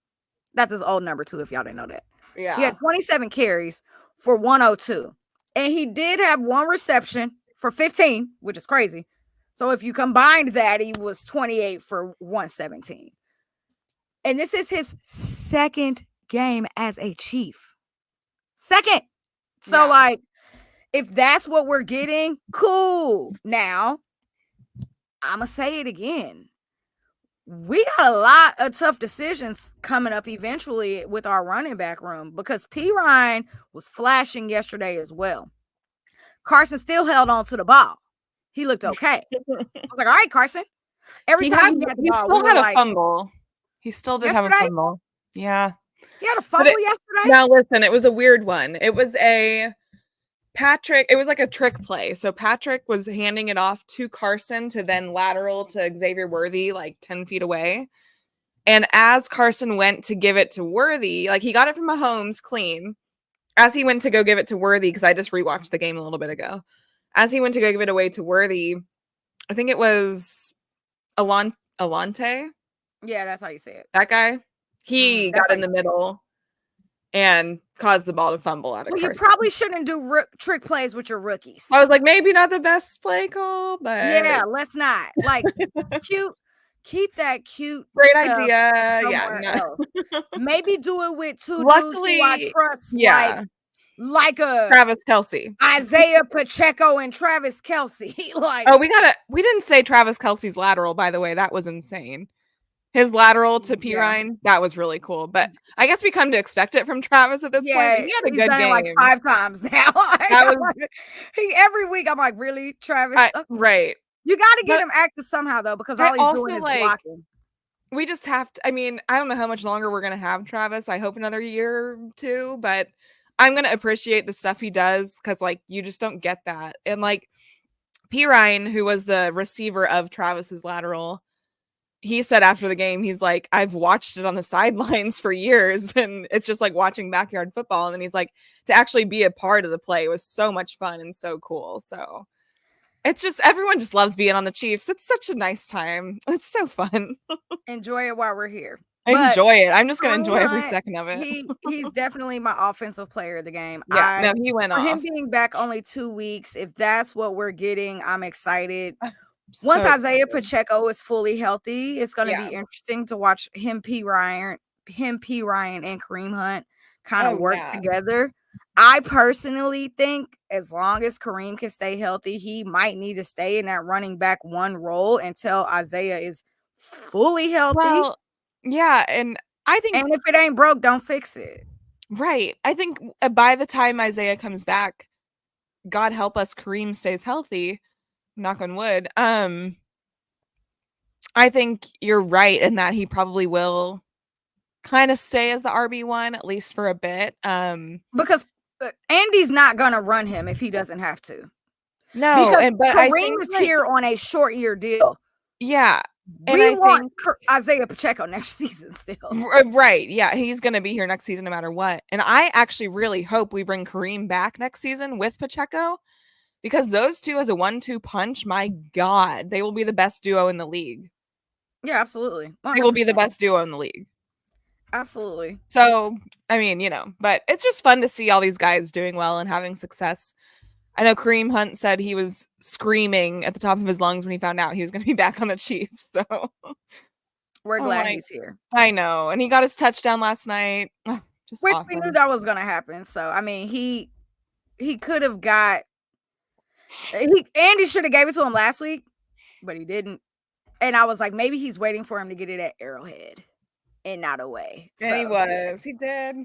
That's his old number too, if y'all didn't know that. Yeah. He had 27 carries for 102. And he did have one reception for 15, which is crazy. So if you combined that, he was 28 for 117. And this is his second game as a Chief. Second. So like, if that's what we're getting, cool. Now, I'm going to say it again. We got a lot of tough decisions coming up eventually with our running back room because P. Ryan was flashing yesterday as well. Carson still held on to the ball. He looked okay. I was like, all right, Carson. Every time he still had a fumble. He still did have a fumble. Yeah. He had a fumble yesterday? Now, listen, it was a weird one. It was it was like a trick play. So Patrick was handing it off to Carson to then lateral to Xavier Worthy, like 10 feet away. And as Carson went to give it to Worthy, like he got it from Mahomes clean. As he went to go give it to Worthy, because I just rewatched the game a little bit ago. As he went to go give it away to Worthy, I think it was Alante. Yeah, that's how you say it. That guy. He got in the middle and caused the ball to fumble out of Carson. You probably shouldn't do trick plays with your rookies. I was like, maybe not the best play call, but yeah, let's not. Like, keep that cute. Great idea. Yeah. No. Maybe do it with two dudes who I trust. Yeah. Like a Travis Kelce, Isaiah Pacheco, and Travis Kelce. Like, oh, we didn't say Travis Kelce's lateral, by the way. That was insane. His lateral to P. Ryan, that was really cool. But I guess we come to expect it from Travis at this point. He had a good game. Like 5 times now. Every week I'm like, really, Travis? Okay. Right. You got to get him active somehow, though, because all he's doing is blocking. We just have to. I mean, I don't know how much longer we're going to have Travis. I hope another year or two, but I'm going to appreciate the stuff he does because, like, you just don't get that. And, like, P. Ryan, who was the receiver of Travis's lateral, he said after the game, he's like, I've watched it on the sidelines for years, and it's just like watching backyard football. And then he's like, to actually be a part of the play was so much fun and so cool. So it's just, everyone just loves being on the Chiefs. It's such a nice time. It's so fun. Enjoy it while we're here. Enjoy it. I'm just going to enjoy every second of it. He's definitely my offensive player of the game. Yeah, no, he went off. Him being back only 2 weeks, if that's what we're getting, I'm excited. Once Isaiah Pacheco is fully healthy, it's going to be interesting to watch him, P. Ryan, and Kareem Hunt kind of work together. I personally think as long as Kareem can stay healthy, he might need to stay in that running back one role until Isaiah is fully healthy. Well, yeah, and I think, and if it ain't broke, don't fix it. Right. I think by the time Isaiah comes back, God help us, Kareem stays healthy. Knock on wood. I think you're right in that he probably will kind of stay as the RB1 at least for a bit. Because Andy's not gonna run him if he doesn't have to. No, but Kareem is here on a short year deal. Yeah, And We I want think Isaiah Pacheco next season still. right, yeah, he's going to be here next season no matter what. And I actually really hope we bring Kareem back next season with Pacheco because those two as a 1-2 punch, my God, they will be the best duo in the league. Yeah, absolutely. They will be the 100%. best duo in the league. Absolutely. So, I mean, but it's just fun to see all these guys doing well and having success. I know Kareem Hunt said he was screaming at the top of his lungs when he found out he was going to be back on the Chiefs. So, We're oh glad my, he's here. I know. And he got his touchdown last night. Just Which we knew awesome. that was going to happen. So, I mean, he could have got Andy should have gave it to him last week, but he didn't. And I was like, maybe he's waiting for him to get it at Arrowhead and not away. And he So, was. He did.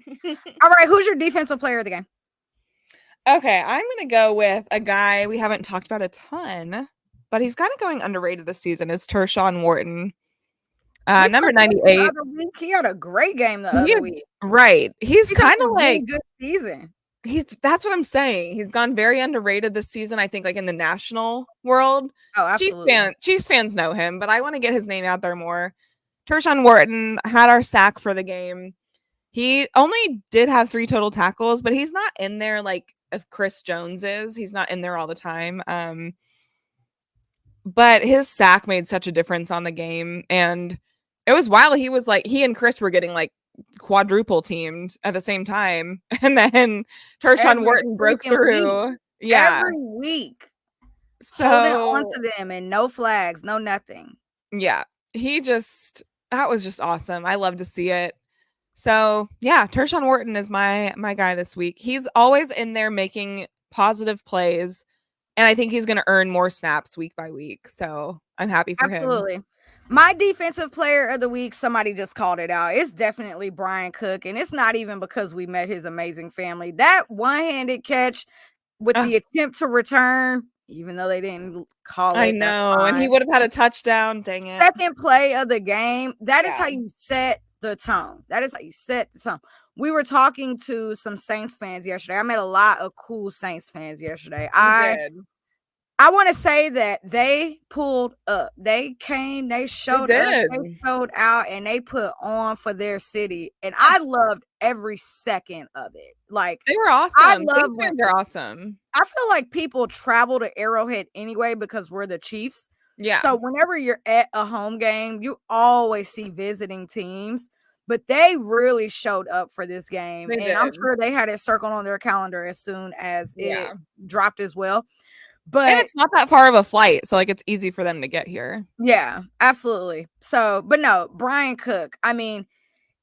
all right, who's your defensive player of the game? Okay, I'm going to go with a guy we haven't talked about a ton, but he's kind of going underrated this season is Tershawn Wharton. Number 98. He had a great game the He other is week. right. He's kind had of a like really good season. that's what I'm saying. He's gone very underrated this season, I think, like in the national world. Oh, absolutely. Chiefs fans know him, but I want to get his name out there more. Tershawn Wharton had our sack for the game. He only did have 3 total tackles, but he's not in there like if Chris Jones is. He's not in there all the time. But his sack made such a difference on the game. And it was wild. He and Chris were getting like quadruple teamed at the same time. And then Tershawn Wharton broke through. Week. Yeah. Every week. So holding on to them and no flags, no nothing. Yeah. That was just awesome. I love to see it. So yeah, Tershawn Wharton is my guy this week. He's always in there making positive plays. And I think he's going to earn more snaps week by week. So I'm happy for him. Absolutely. My defensive player of the week, somebody just called it out. It's definitely Brian Cook. And it's not even because we met his amazing family. That one-handed catch with the attempt to return, even though they didn't call it. I know. And he would have had a touchdown. Dang it. Second play of the game. That is how you set the tone. That is how you set the tone. We were talking to some Saints fans yesterday. I met a lot of cool Saints fans yesterday. I want to say that they pulled up. They came, they showed up, they showed out, and they put on for their city. And I loved every second of it. Like they were awesome. Fans are awesome. I feel like people travel to Arrowhead anyway because we're the Chiefs. Yeah. So whenever you're at a home game, you always see visiting teams. But they really showed up for this game. I'm sure they had it circled on their calendar as soon as it dropped as well. But it's not that far of a flight. So like it's easy for them to get here. Yeah, absolutely. So, but no, Brian Cook, I mean,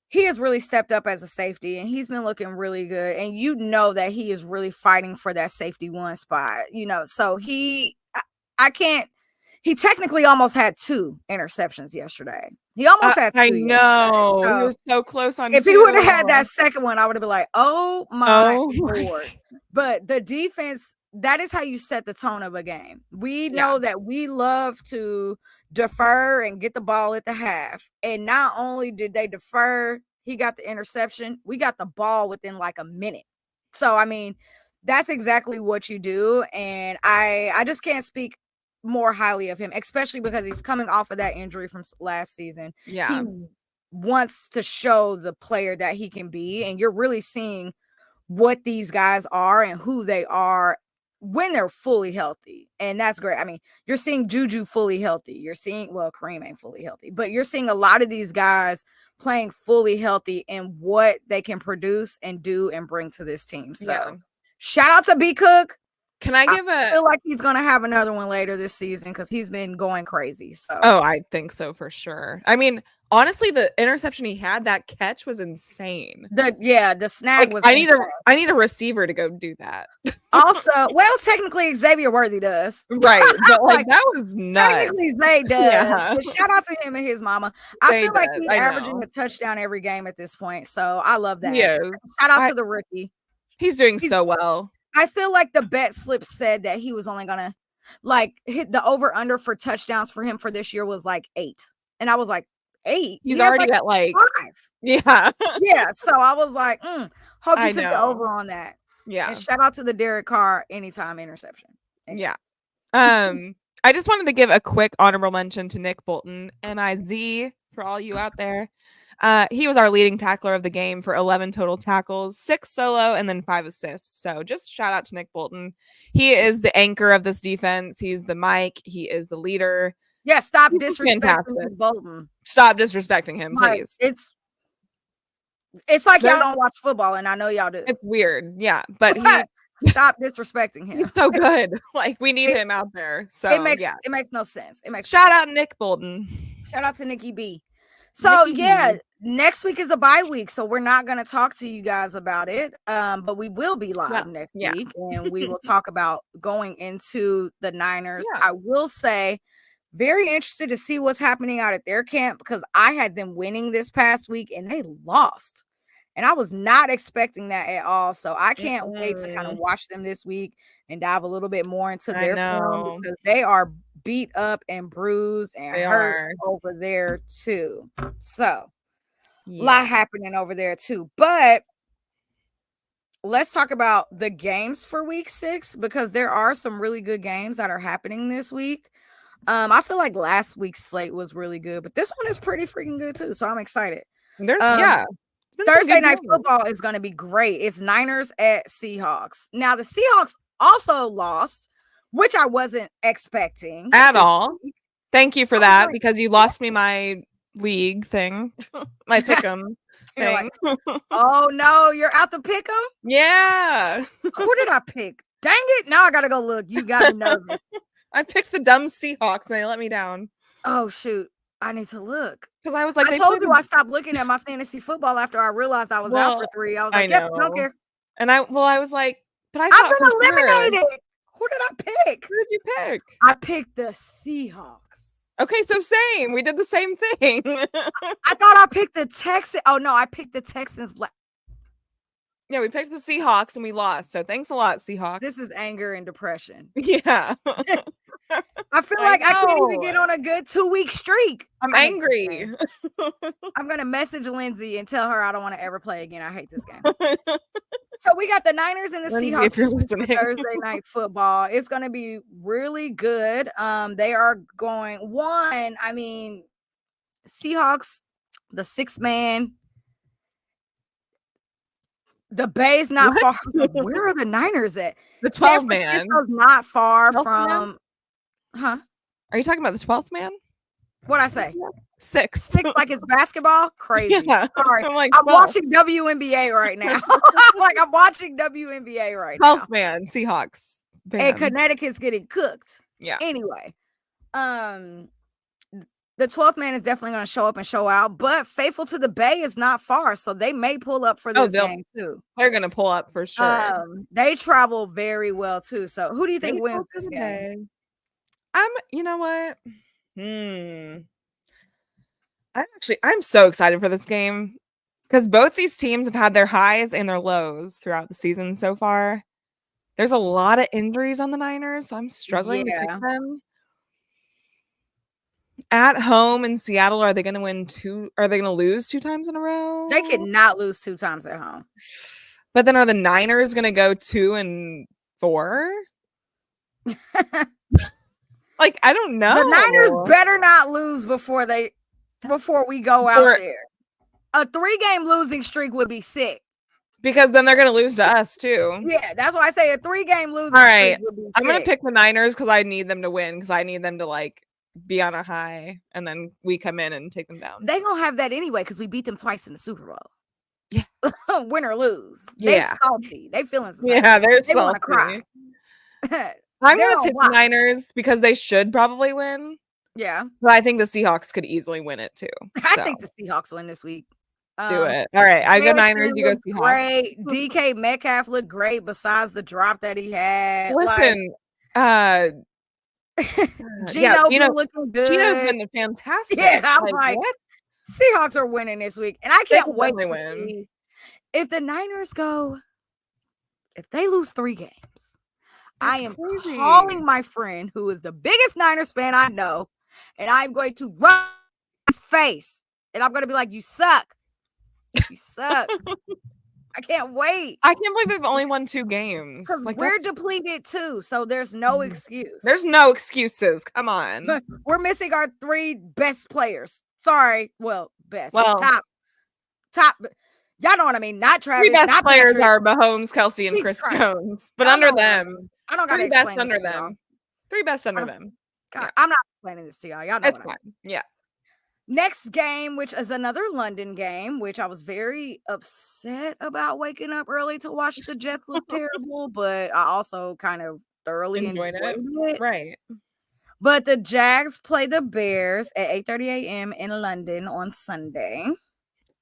he has really stepped up as a safety and he's been looking really good. And you know that he is really fighting for that safety 1 spot, so he technically almost had 2 interceptions yesterday. He almost had 2. I know. So, he was so close on If he would have had that second one, I would have been like, oh my Lord. But the defense, that is how you set the tone of a game. We know that we love to defer and get the ball at the half. And not only did they defer, he got the interception. We got the ball within like a minute. So, I mean, that's exactly what you do. And I just can't speak more highly of him, especially because he's coming off of that injury from last season. Yeah. He wants to show the player that he can be. And you're really seeing what these guys are and who they are when they're fully healthy. And that's great. I mean, you're seeing Juju fully healthy. You're seeing, Kareem ain't fully healthy, but you're seeing a lot of these guys playing fully healthy and what they can produce and do and bring to this team. So shout out to B Cook. Can I feel like he's going to have another one later this season because he's been going crazy. So. Oh, I think so for sure. I mean, honestly, the interception he had, that catch was insane. The snag was. I need a receiver to go do that. Also, technically Xavier Worthy does. Right, but like that was nuts. Technically Zay does. Yeah. But shout out to him and his mama. I feel like he's averaging a touchdown every game at this point. So I love that. Yes. Shout out to the rookie. He's doing so well. I feel like the bet slip said that he was only gonna hit the over under for touchdowns for him for this year was like 8. And I was like, 8? He's already at like 5. Yeah. Yeah. So I was like, hope you took the over on that. Yeah. And shout out to the Derek Carr anytime interception. Yeah. I just wanted to give a quick honorable mention to Nick Bolton, MIZ, for all you out there. He was our leading tackler of the game for 11 total tackles, 6 solo, and then 5 assists. So just shout out to Nick Bolton. He is the anchor of this defense. He's the mic. He is the leader. Yeah, stop He's disrespecting fantastic. Nick Bolton. Stop disrespecting him, Like, please. it's like y'all don't watch football, and I know y'all do. It's weird, yeah, but stop disrespecting him. He's so good. Like, we need him out there. So it makes no sense. It makes shout out Nick Bolton. Shout out to Nikki B. So Nikki yeah, B. next week is a bye week, so we're not going to talk to you guys about it. But we will be live next week, and we will talk about going into the Niners. Yeah. I will say, very interested to see what's happening out at their camp, because I had them winning this past week and they lost. And I was not expecting that at all. So I can't wait to kind of watch them this week and dive a little bit more into their form, because they are beat up and bruised and hurt over there too. So a lot happening over there too. But let's talk about the games for week 6, because there are some really good games that are happening this week. I feel like last week's slate was really good, but this one is pretty freaking good too. So I'm excited. Thursday night football is going to be great. It's Niners at Seahawks. Now, the Seahawks also lost, which I wasn't expecting at all. Thank you for that, because you lost me my league thing, my pick'em thing. Like, oh no, you're out to pick 'em? Yeah. Who did I pick? Dang it! Now I gotta go look. You got me nervous. I picked the dumb Seahawks and they let me down. Oh shoot. I need to look, because I was like, I told you I stopped looking at my fantasy football after I realized I was out for 3. I was like, yep, don't care. And I was like, but I've been eliminated. Who did I pick? Who did you pick? I picked the Seahawks. Okay, so same. We did the same thing. I thought I picked the Texans. Oh no, I picked the Texans. Yeah, we picked the Seahawks and we lost. So thanks a lot, Seahawks. This is anger and depression. Yeah. I feel like I can't even get on a good 2-week streak. I'm angry. I'm going to message Lindsay and tell her I don't want to ever play again. I hate this game. So we got the Niners and the Seahawks for Thursday night football. It's going to be really good. They are going Seahawks, the 6-man. The Bay's not far. Where are the Niners at? The 12-man. San Francisco's not far from. Huh? Are you talking about the 12th man? What'd I say? 6. Like it's basketball? Crazy. Yeah. Sorry. I'm watching WNBA right now. I'm watching WNBA right now. 12th man, Seahawks. Bam. And Connecticut's getting cooked. Yeah. Anyway, the 12th man is definitely going to show up and show out, but Faithful to the Bay is not far, so they may pull up for this game too. They're going to pull up for sure. They travel very well too. So who do you think wins this game? You know what? I'm so excited for this game, because both these teams have had their highs and their lows throughout the season so far. There's a lot of injuries on the Niners, so I'm struggling to pick them. At home in Seattle, are they going to win 2? Are they going to lose 2 times in a row? They could not lose 2 times at home. But then are the Niners going to go 2-4? Like, I don't know. The Niners better not lose before we go out there. A 3-game losing streak would be sick. Because then they're going to lose to us too. Yeah, that's why I say a 3-game losing streak would be sick. I'm going to pick the Niners because I need them to win, because I need them to like be on a high, and then we come in and take them down. They gonna have that anyway, because we beat them twice in the Super Bowl. Yeah. Win or lose. Yeah. They're salty. They feeling salty. Yeah, they're they salty. Cry. I'm gonna take the Niners because they should probably win. Yeah. But I think the Seahawks could easily win it too. I think the Seahawks win this week. Do it. All right. I go Niners, you go Seahawks. Great. DK Metcalf looked great besides the drop that he had. Listen, Gino looking good. Gino's been fantastic. Yeah, I'm like what? Seahawks are winning this week, and I can't wait to see if the Niners go. If they lose 3 games, I am calling my friend who is the biggest Niners fan I know, and I'm going to run his face, and I'm going to be like, "You suck, you suck." I can't wait. I can't believe they've only won 2 games. Because Like, we're depleted too, so there's no excuse. There's no excuses. Come on. We're missing our 3 best players. Sorry. Well, best. Well, top. Y'all know what I mean. Not 3 Travis, best not players Patrick. are Mahomes, Kelsey, and Jesus Chris Christ. Jones. But Y'all under know what I them, I don't gotta 3 best explain under this to y'all. them. 3 best under them. God, Yeah. I'm not explaining this to y'all. Y'all know It's what I mean. fine. Yeah. Next game, which is another London game, which I was very upset about waking up early to watch the Jets look terrible, but I also kind of thoroughly enjoyed it. Right. But the Jags play the Bears at 8:30 a.m. in London on Sunday.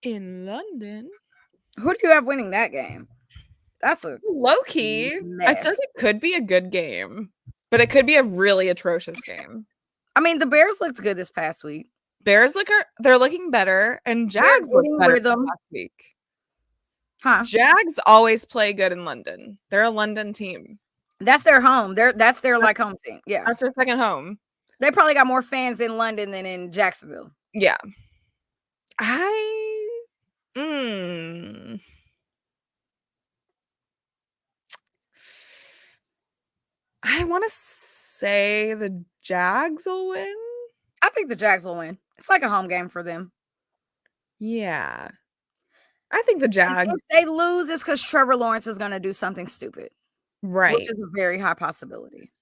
In London? Who do you have winning that game? That's a low-key. mess. I feel like it could be a good game, but it could be a really atrocious game. I mean, the Bears looked good this past week. Bears they're looking better, and Jags look better than last week. Huh? Jags always play good in London. They're a London team. That's their home. That's their like home team. Yeah. That's their second home. They probably got more fans in London than in Jacksonville. Yeah. I want to say the Jags will win. I think the Jags will win. It's like a home game for them. Yeah. I think the Jags. If they lose, it's because Trevor Lawrence is going to do something stupid. Right. Which is a very high possibility.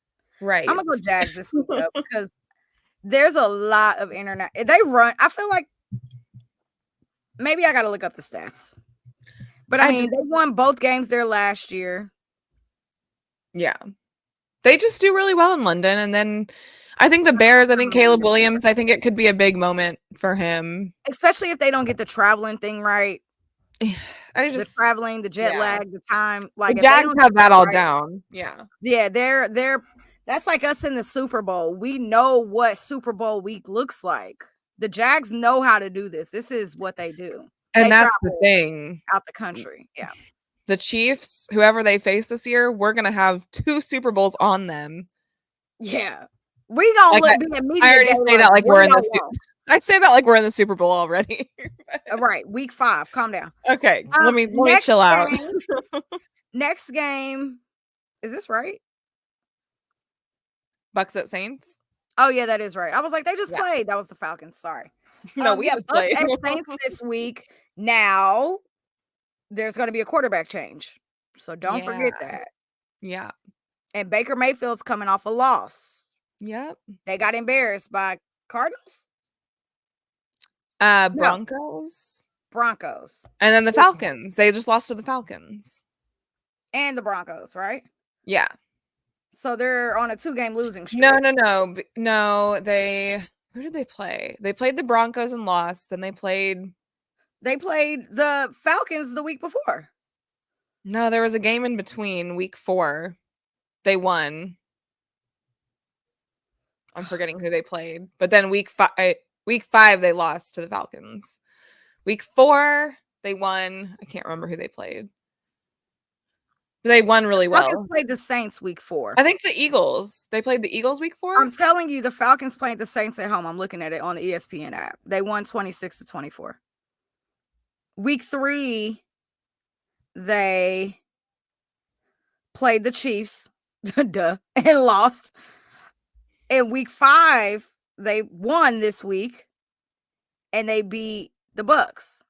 Right. I'm going to go Jags this week though, because there's a lot of internet. They run. I feel like maybe I got to look up the stats. But I mean, they won both games there last year. Yeah. They just do really well in London. And then I think the Bears, I think Caleb Williams, I think it could be a big moment for him. Especially if they don't get the traveling thing right. The traveling, the jet lag, the time. Like the Jags have that all down. Yeah. Yeah, they're that's like us in the Super Bowl. We know what Super Bowl week looks like. The Jags know how to do this. This is what they do. And that's the thing. Out the country. Yeah. The Chiefs, whoever they face this year, we're going to have 2 Super Bowls on them. Yeah. We going to be immediate. I already say that like we're in the I say that like we're in the Super Bowl already. Right. Week 5. Calm down. Okay. Let me chill out. Next game. Is this right? Bucks at Saints? Oh, yeah, that is right. I was like, they just played. That was the Falcons. Sorry. No, we just played. Bucks at Saints this week. Now, there's going to be a quarterback change. So don't forget that. Yeah. And Baker Mayfield's coming off a loss. Yep. They got embarrassed by Cardinals? Broncos. Broncos. And then the Falcons. They just lost to the Falcons. And the Broncos, right? Yeah. So they're on a 2-game losing streak. No. Who did they play? They played the Broncos and lost. Then they played the Falcons the week before. No, there was a game in between week 4. They won. I'm forgetting who they played. But then week 5 they lost to the Falcons. Week 4 they won. I can't remember who they played. But they won really well. Falcons played the Saints week 4. I think the Eagles. They played the Eagles week 4. I'm telling you, the Falcons played the Saints at home. I'm looking at it on the ESPN app. They won 26-24. Week 3, they played the Chiefs, duh, and lost. In week 5, they won this week, and they beat the Bucks.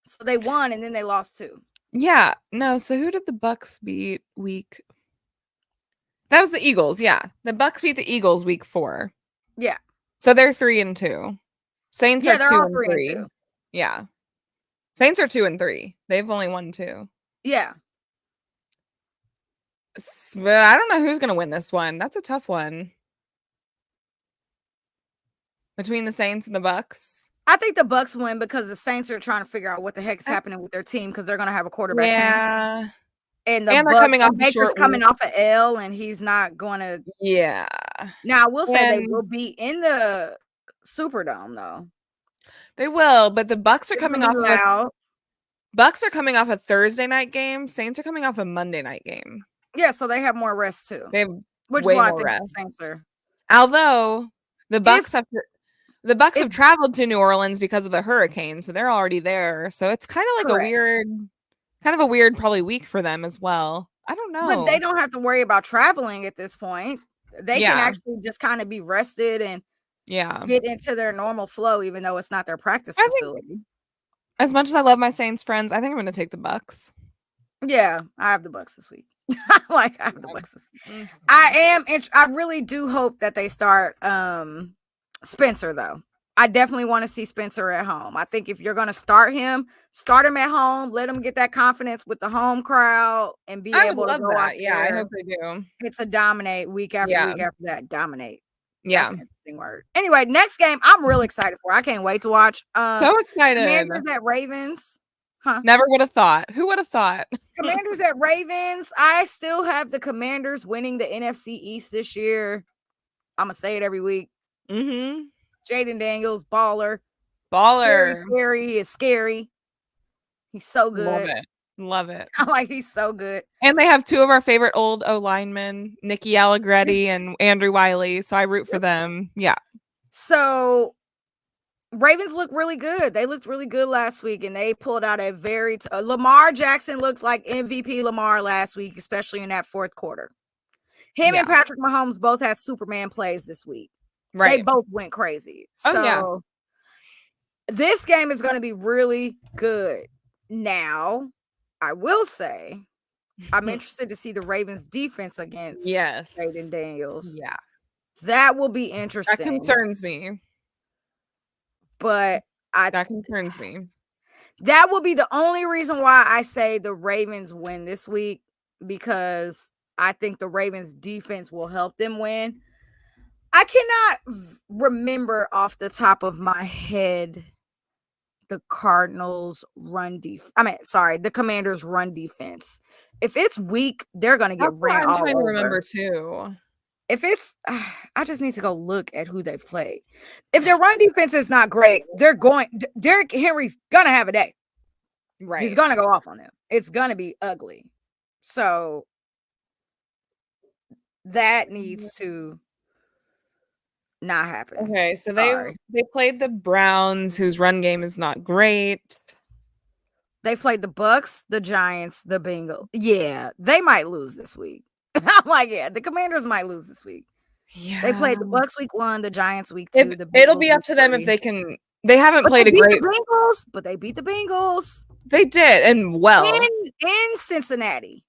So they won, and then they lost too. Yeah, no. So who did the Bucks beat week? That was the Eagles. Yeah, the Bucks beat the Eagles week 4. Yeah. So they're 3-2. Saints are 2-3. Yeah. Saints are 2-3. They've only won 2. Yeah. But I don't know who's going to win this one. That's a tough one. Between the Saints and the Bucks. I think the Bucks win because the Saints are trying to figure out what the heck is happening with their team because they're going to have a quarterback change. And they're coming off Baker's coming off an L, and he's not going to. Yeah. Now I will say they will be in the Superdome though. They will, but the Bucks are coming off. Bucks are coming off a Thursday night game. Saints are coming off a Monday night game. Yeah, so they have more rest too. They have which way is why more I think rest. the Saints are. Although the Bucks have traveled to New Orleans because of the hurricane, so they're already there. So it's kind of like a weird. kind of a weird probably week for them as well. I don't know. But they don't have to worry about traveling at this point. They can Yeah. actually just kind of be rested and Yeah. get into their normal flow, even though it's not their practice I think facility. as much as I love my Saints friends, I think I'm going to take the Bucks. Yeah, I have the Bucks this week. I have the Bucks this week. Mm. I really do hope that they start Spencer though. I definitely want to see Spencer at home. I think if you're going to start him at home, let him get that confidence with the home crowd and be I would able to love go out that. Yeah, I there. hope they do. It's a dominate week after Yeah. week after that. Dominate. Yeah. That's an interesting word. Anyway, next game I'm really excited for. I can't wait to watch. So excited. Commanders at Ravens. Huh? Never would have thought. Who would have thought? Commanders at Ravens. I still have the Commanders winning the NFC East this year. I'm gonna say it every week. Mm-hmm. Jaden Daniels, baller. Baller. Scary is scary. He's so good. Love it. Love it. I'm like, he's so good. And they have two of our favorite old O linemen, Nikki Allegretti and Andrew Wiley. So I root for them. Yeah. So Ravens look really good. They looked really good last week, and they pulled out a very Lamar Jackson looked like MVP Lamar last week, especially in that fourth quarter. Him and Patrick Mahomes both had Superman plays this week. Right. They both went crazy. So this game is going to be really good. Now, I will say, I'm interested to see the Ravens defense against Jaden Daniels. Yeah. That will be interesting. That concerns me. But that concerns me. That will be the only reason why I say the Ravens win this week, because I think the Ravens defense will help them win. I cannot remember off the top of my head the Cardinals run defense. The Commanders run defense. If it's weak, they're going to get ran all over. I'm trying to remember too. If it's, I just need to go look at who they've played. If their run defense is not great, Derrick Henry's going to have a day. Right. He's going to go off on them. It's going to be ugly. So that needs to not happen. Okay, so they played the Browns, whose run game is not great. They played the Bucks, the Giants, the Bengals. Yeah, they might lose this week. I'm like, the Commanders might lose this week. Yeah, they played the Bucks week 1, the Giants week 2. It'll be up to them if they can. They haven't played a great. But they beat the Bengals. They did, and well, in Cincinnati.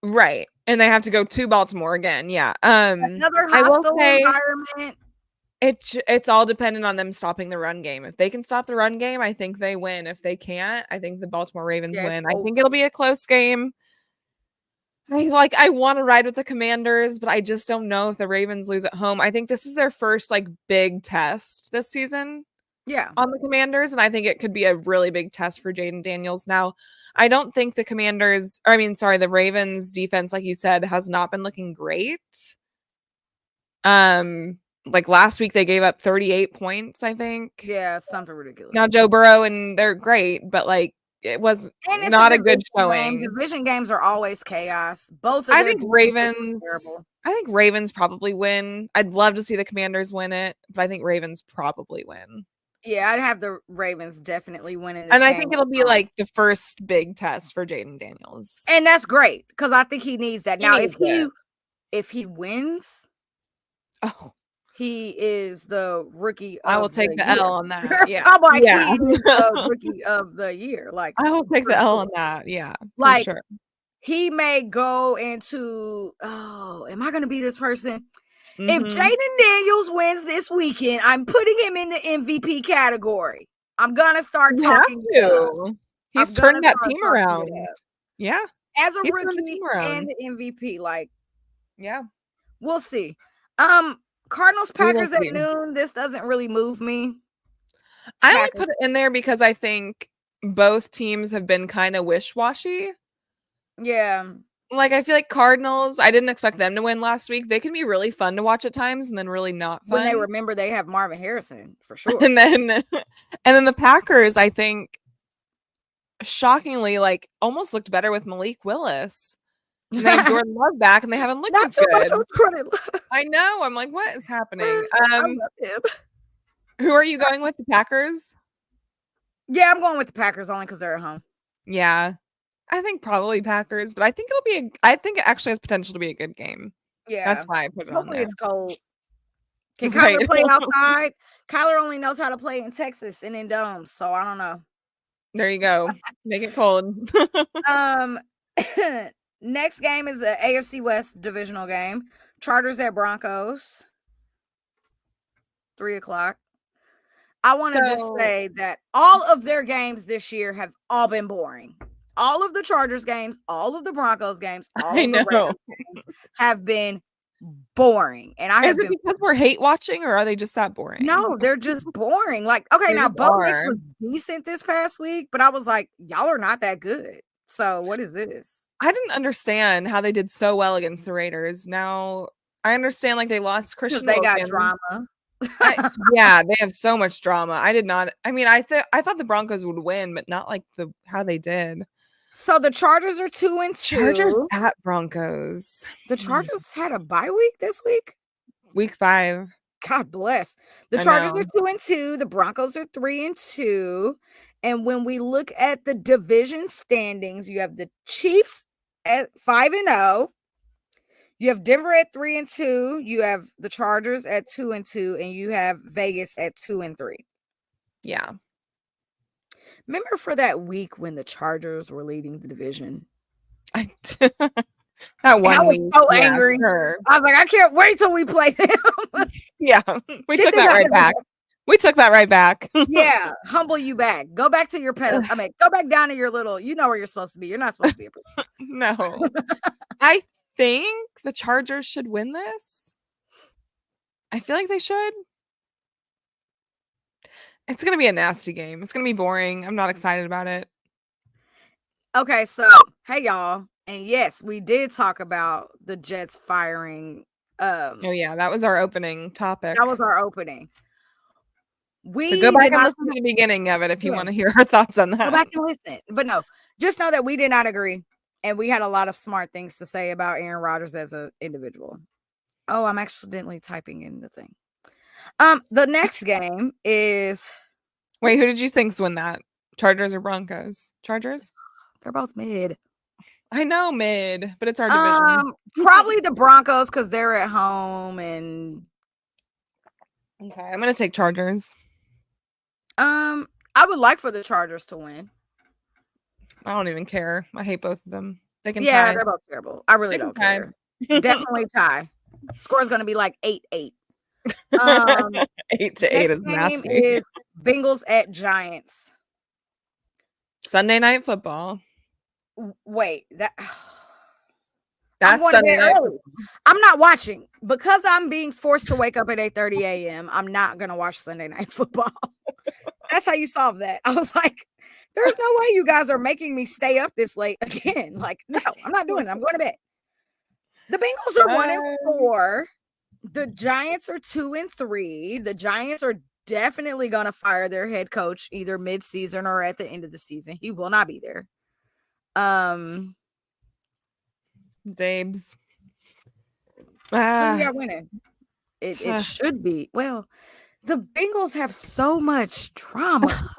Right, and they have to go to Baltimore again. Yeah, another hostile environment. It's all dependent on them stopping the run game. If they can stop the run game, I think they win. If they can't, I think the Baltimore Ravens win. I think it'll be a close game. I want to ride with the Commanders, but I just don't know if the Ravens lose at home. I think this is their first big test this season. Yeah, on the Commanders, and I think it could be a really big test for Jaden Daniels. Now, I don't think the Ravens defense, like you said, has not been looking great. Last week they gave up 38 points, I think. Yeah, something ridiculous. Now Joe Burrow, and they're great, but it was not a good showing. Division games are always chaos. I think Ravens probably win. I'd love to see the Commanders win it, but I think Ravens probably win. Yeah, I'd have the Ravens definitely winning. And I think it'll be the first big test for Jaden Daniels. And that's great, because I think he needs that. Now, if he wins, he is the rookie of I will take the L on that. Yeah. I'm like, he is the rookie of the year. I will take the L on that. Yeah. Sure. He may go into, am I going to be this person? Mm-hmm. If Jaden Daniels wins this weekend, I'm putting him in the MVP category. I'm going to start talking to him. He's turned that team around. Yeah. As a rookie and the MVP. Yeah. We'll see. Cardinals Packers at noon. This doesn't really move me. I only put it in there because I think both teams have been kind of wish-washy. Yeah. I feel like Cardinals, I didn't expect them to win last week. They can be really fun to watch at times and then really not fun. When they remember they have Marvin Harrison, for sure. and then the Packers, I think, shockingly, almost looked better with Malik Willis. And they have Jordan Love back, and they haven't looked as good. Not so much on Jordan Love. I know. I'm like, what is happening? I love him. Who are you going with? The Packers? Yeah, I'm going with the Packers only because they're at home. Yeah. I think probably Packers, but I think I think it actually has potential to be a good game. That's Yeah. why I put it on Hopefully there. it's cold. Can Kyler Right. play outside? Kyler only knows how to play in Texas and in domes, so I don't know. There you go. Make it cold. Um, next game is the AFC West divisional game. Chargers at Broncos, 3:00. I want to just So say that all of their games this year have all been boring. All of the Chargers games, all of the Broncos games, all I of the know. Raiders games have been boring. And I Is have it been because we're hate watching, or are they just that boring? no, they're just boring. Like, okay, They now just Bo Nix are. was decent this past week, but I was like, y'all are not that good. So what is this? I didn't understand how they did so well against the Raiders. Now I understand like they lost Because Christian they got Wilkins. drama. Yeah, they have so much drama. I did not. I mean, I thought the Broncos would win, but not like how they did. So the Chargers are 2-2. Chargers at Broncos. The Chargers had a bye week this week. Week 5. God bless. The I Chargers know. are 2-2. The Broncos are 3-2. And when we look at the division standings, you have the Chiefs at 5-0. You have Denver at 3-2. You have the Chargers at 2-2, and you have Vegas at 2-3. Yeah. Remember for that week when the Chargers were leading the division? I that one I was week. so Yeah, angry. sure. I was like, I can't wait till we play them. Yeah, we Get took them that out right of back. We took that right back. Yeah, humble you back. Go back to your pedals. I mean, go back down to your little, you know where you're supposed to be. You're not supposed to be a No. I think the Chargers should win this. I feel like they should. It's going to be a nasty game. It's going to be boring. I'm not excited about it. Okay, so hey y'all. And yes, we did talk about the Jets firing. Oh yeah, that was our opening topic. That was our opening. So go back and listen to the beginning of it if you want to hear our thoughts on that. Go back and listen. But no, just know that we did not agree. And we had a lot of smart things to say about Aaron Rodgers as an individual. Oh, I'm accidentally typing in the thing. The next game is. Wait, who did you think's win that? Chargers or Broncos? Chargers? They're both mid. I know mid, but it's our division. Probably the Broncos because they're at home and. Okay, I'm gonna take Chargers. I would like for the Chargers to win. I don't even care. I hate both of them. They can Yeah, tie. they're both terrible. I really don't care. Definitely tie. Score's going to be like 8-8. 8-8 is nasty. Is Bengals at Giants. Sunday night football. Wait, that's Sunday night. Early. I'm not watching because I'm being forced to wake up at 8:30 a.m. I'm not gonna watch Sunday night football. That's how you solve that. I was like, there's no way you guys are making me stay up this late again. Like, no, I'm not doing it. I'm going to bed. The Bengals are 1-4. The Giants are 2-3. The Giants are definitely going to fire their head coach either mid-season or at the end of the season. He will not be there. Dabes. Who we got winning? It should be. Well, the Bengals have so much drama.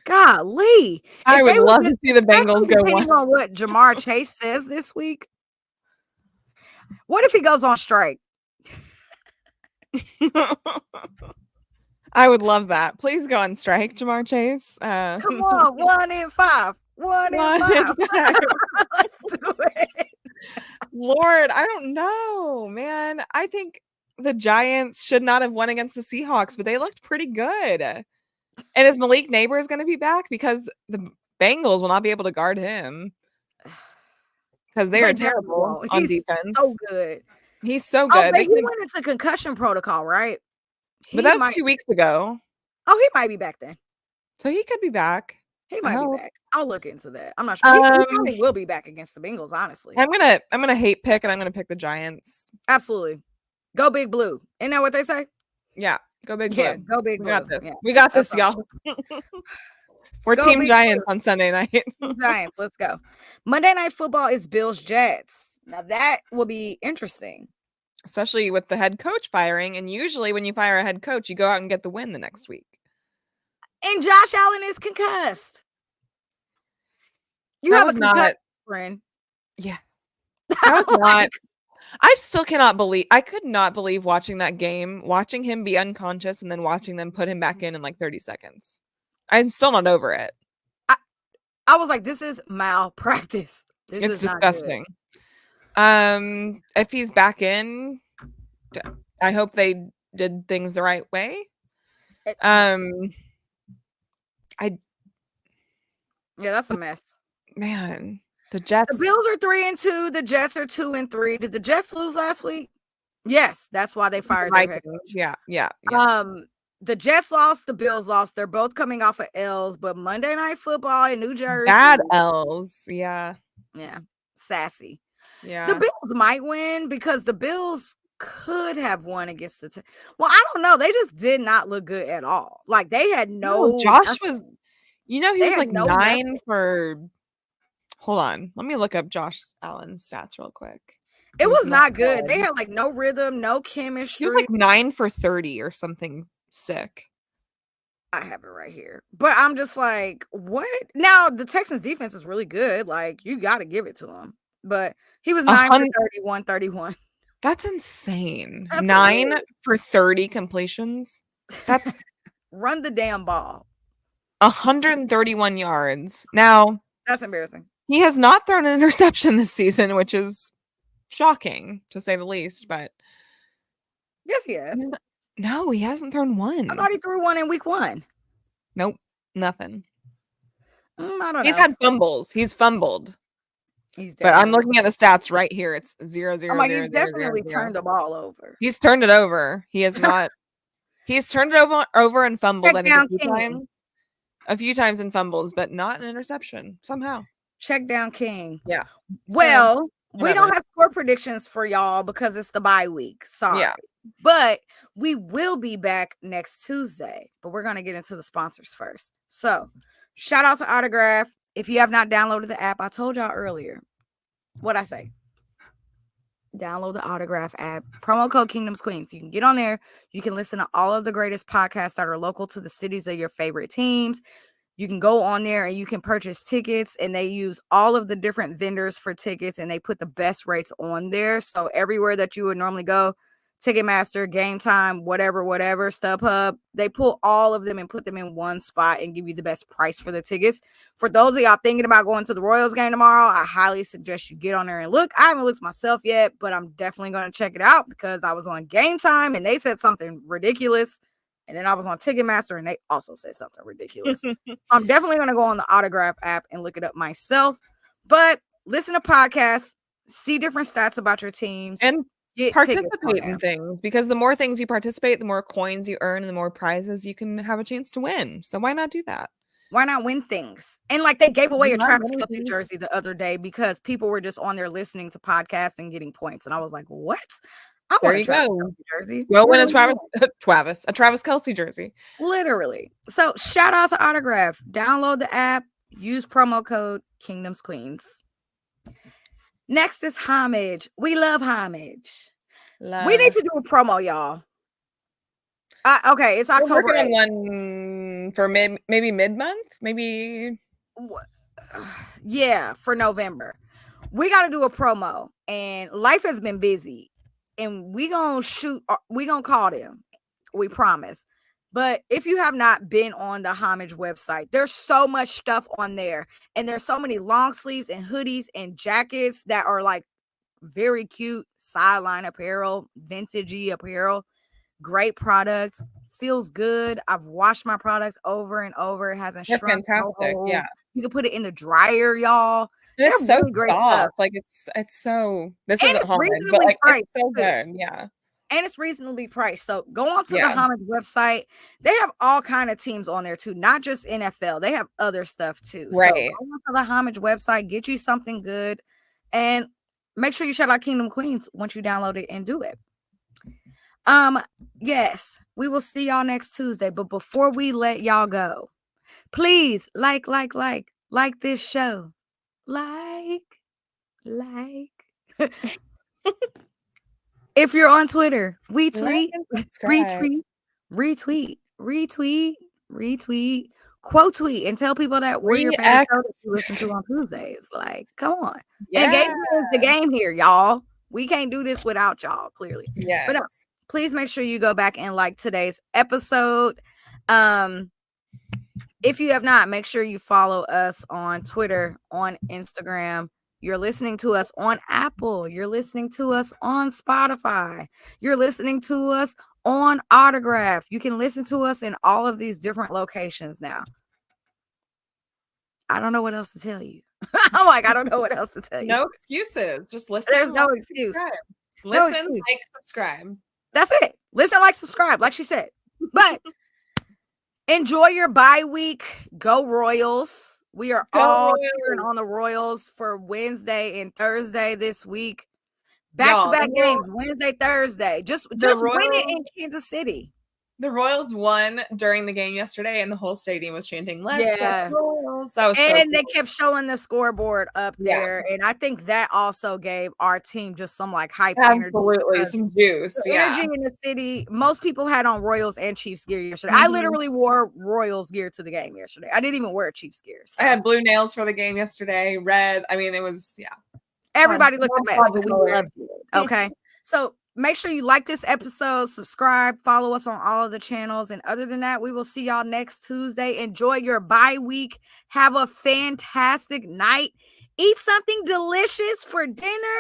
Golly. I would love to see the Bengals go depending on what Jamar Chase says this week. What if he goes on strike? I would love that. Please go on strike, Jamar Chase. Come on, 1-5. 1-5. Let's do it. Lord, I don't know, man. I think the Giants should not have won against the Seahawks, but they looked pretty good. And is Malik Neighbors going to be back? Because the Bengals will not be able to guard him. Because they are terrible on defense. So good. He's so good. He went into concussion protocol, right? But that was 2 weeks ago. Oh, he might be back then. So he could be back. He might be back. I'll look into that. I'm not sure. He probably will be back against the Bengals, honestly. I'm gonna hate pick and I'm gonna pick the Giants. Absolutely. Go Big Blue. Isn't that what they say? Yeah. Go Big Blue. Yeah, go Big Blue. We got this. Yeah. We got this, y'all. We're Team Giants on Sunday night. Giants, let's go. Monday Night Football is Bills Jets. Now that will be interesting. Especially with the head coach firing. And usually when you fire a head coach, you go out and get the win the next week. And Josh Allen is concussed. You have a concussed friend. Yeah. That was not I still cannot believe I could not believe watching that game, watching him be unconscious and then watching them put him back in like 30 seconds. I'm still not over it. I was like, this is malpractice. This It's is not good. disgusting. If he's back in, I hope they did things the right way. Yeah, that's a mess. Man, the Jets. The Bills are 3-2. The Jets are 2-3. Did the Jets lose last week? Yes, that's why they fired their head coach. Yeah. The Jets lost, the Bills lost. They're both coming off of L's, but Monday Night Football in New Jersey. Bad L's. Yeah. Yeah. Sassy. Yeah. The Bills might win because the Bills could have won against the well, I don't know. They just did not look good at all. Like they had Josh was, he was like no 9 for. Hold on. Let me look up Josh Allen's stats real quick. It was not good. They had like no rhythm, no chemistry. He was like 9 for 30 or something sick. I have it right here. But I'm just like, what? Now, the Texans defense is really good. Like, you got to give it to him. But he was 9 for 31, 31. That's insane. That's 9 for 30 completions. That's run the damn ball. 131 yards. Now, that's embarrassing. He has not thrown an interception this season, which is shocking to say the least, but yes, he has. No, he hasn't thrown one. I thought he threw one in week 1. Nope, nothing. I don't know. He's had fumbles. He's fumbled. But I'm looking at the stats right here. It's 0, 0, like, 0, he's definitely turned the ball over. He's turned it over. He has not. He's turned it over and fumbled. I think a few times and fumbles, but not an interception somehow. Check down King. Yeah. Well, we don't have score predictions for y'all because it's the bye week. Sorry. Yeah. But we will be back next Tuesday. But we're going to get into the sponsors first. So, shout out to Autograph. If you have not downloaded the app, I told y'all earlier. What'd I say? Download the Autograph app. Promo code Kingdom's Queens. You can get on there. You can listen to all of the greatest podcasts that are local to the cities of your favorite teams. You can go on there and you can purchase tickets, and they use all of the different vendors for tickets, and they put the best rates on there. So everywhere that you would normally go, Ticketmaster, Game Time, whatever, StubHub, they pull all of them and put them in one spot and give you the best price for the tickets. For those of y'all thinking about going to the Royals game tomorrow, I highly suggest you get on there and look. I haven't looked myself yet, but I'm definitely going to check it out because I was on Game Time and they said something ridiculous. And then I was on Ticketmaster and they also said something ridiculous. I'm definitely going to go on the Autograph app and look it up myself. But listen to podcasts, see different stats about your teams. And participate in things, because the more things you participate, the more coins you earn and the more prizes you can have a chance to win. So why not do that? Why not win things? And like they gave away a Travis Kelce jersey the other day because people were just on there listening to podcasts and getting points. And I was like, what? I want a Travis Kelce jersey. Well, win a Travis Kelce jersey. Literally. So shout out to Autograph. Download the app. Use promo code Kingdom's Queens. Next is Homage. We love Homage. We need to do a promo, y'all. Okay, it's October. We're working on one for maybe mid-month, maybe. Yeah, for November. We got to do a promo, and life has been busy. And we gonna call them. We promise. But if you have not been on the Homage website, there's so much stuff on there. And there's so many long sleeves and hoodies and jackets that are like very cute, sideline apparel, vintagey apparel, great products, feels good. I've washed my products over and over. It hasn't shrunk. Fantastic. Yeah. You can put it in the dryer, y'all. It's so really great stuff. Like it's so, this isn't Homage, but like it's so good. Yeah. And it's reasonably priced. So go on to the Homage website. They have all kind of teams on there too, not just NFL. They have other stuff too. Right. So go on to the Homage website, get you something good, and make sure you shout out Kingdom Queens once you download it and do it. Yes, we will see y'all next Tuesday. But before we let y'all go, please like this show. Like. If you're on Twitter, retweet. quote tweet and tell people that we're your favorite show that you listen to on Tuesdays. Like, come on. Yeah. Engagement is the game here, y'all. We can't do this without y'all, clearly. Yes. But please make sure you go back and like today's episode. If you have not, make sure you follow us on Twitter, on Instagram. You're listening to us on Apple. You're listening to us on Spotify. You're listening to us on Autograph. You can listen to us in all of these different locations now. I don't know what else to tell you. I'm like, I don't know what else to tell you. No excuses. Just listen. There's no excuse. Listen, like, subscribe. That's it. Listen, like, subscribe, like she said. But enjoy your bye week. Go Royals. We are all cheering on the Royals for Wednesday and Thursday this week. Back-to-back games, Wednesday, Thursday. Just win it in Kansas City. The Royals won during the game yesterday, and the whole stadium was chanting, "Let's go Royals." That was they kept showing the scoreboard up there, and I think that also gave our team just some like hype energy. Absolutely, some juice. Energy in the city. Most people had on Royals and Chiefs gear yesterday. I literally wore Royals gear to to the game yesterday. I didn't even wear Chiefs gear. So. I had blue nails for the game yesterday, red. I mean, it was Everybody looked the best, but we loved it. Okay, so. Make sure you like this episode, subscribe, follow us on all of the channels. And other than that, we will see y'all next Tuesday. Enjoy your bye week. Have a fantastic night. Eat something delicious for dinner.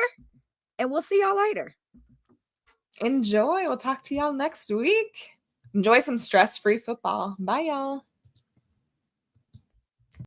And we'll see y'all later. Enjoy. We'll talk to y'all next week. Enjoy some stress-free football. Bye, y'all.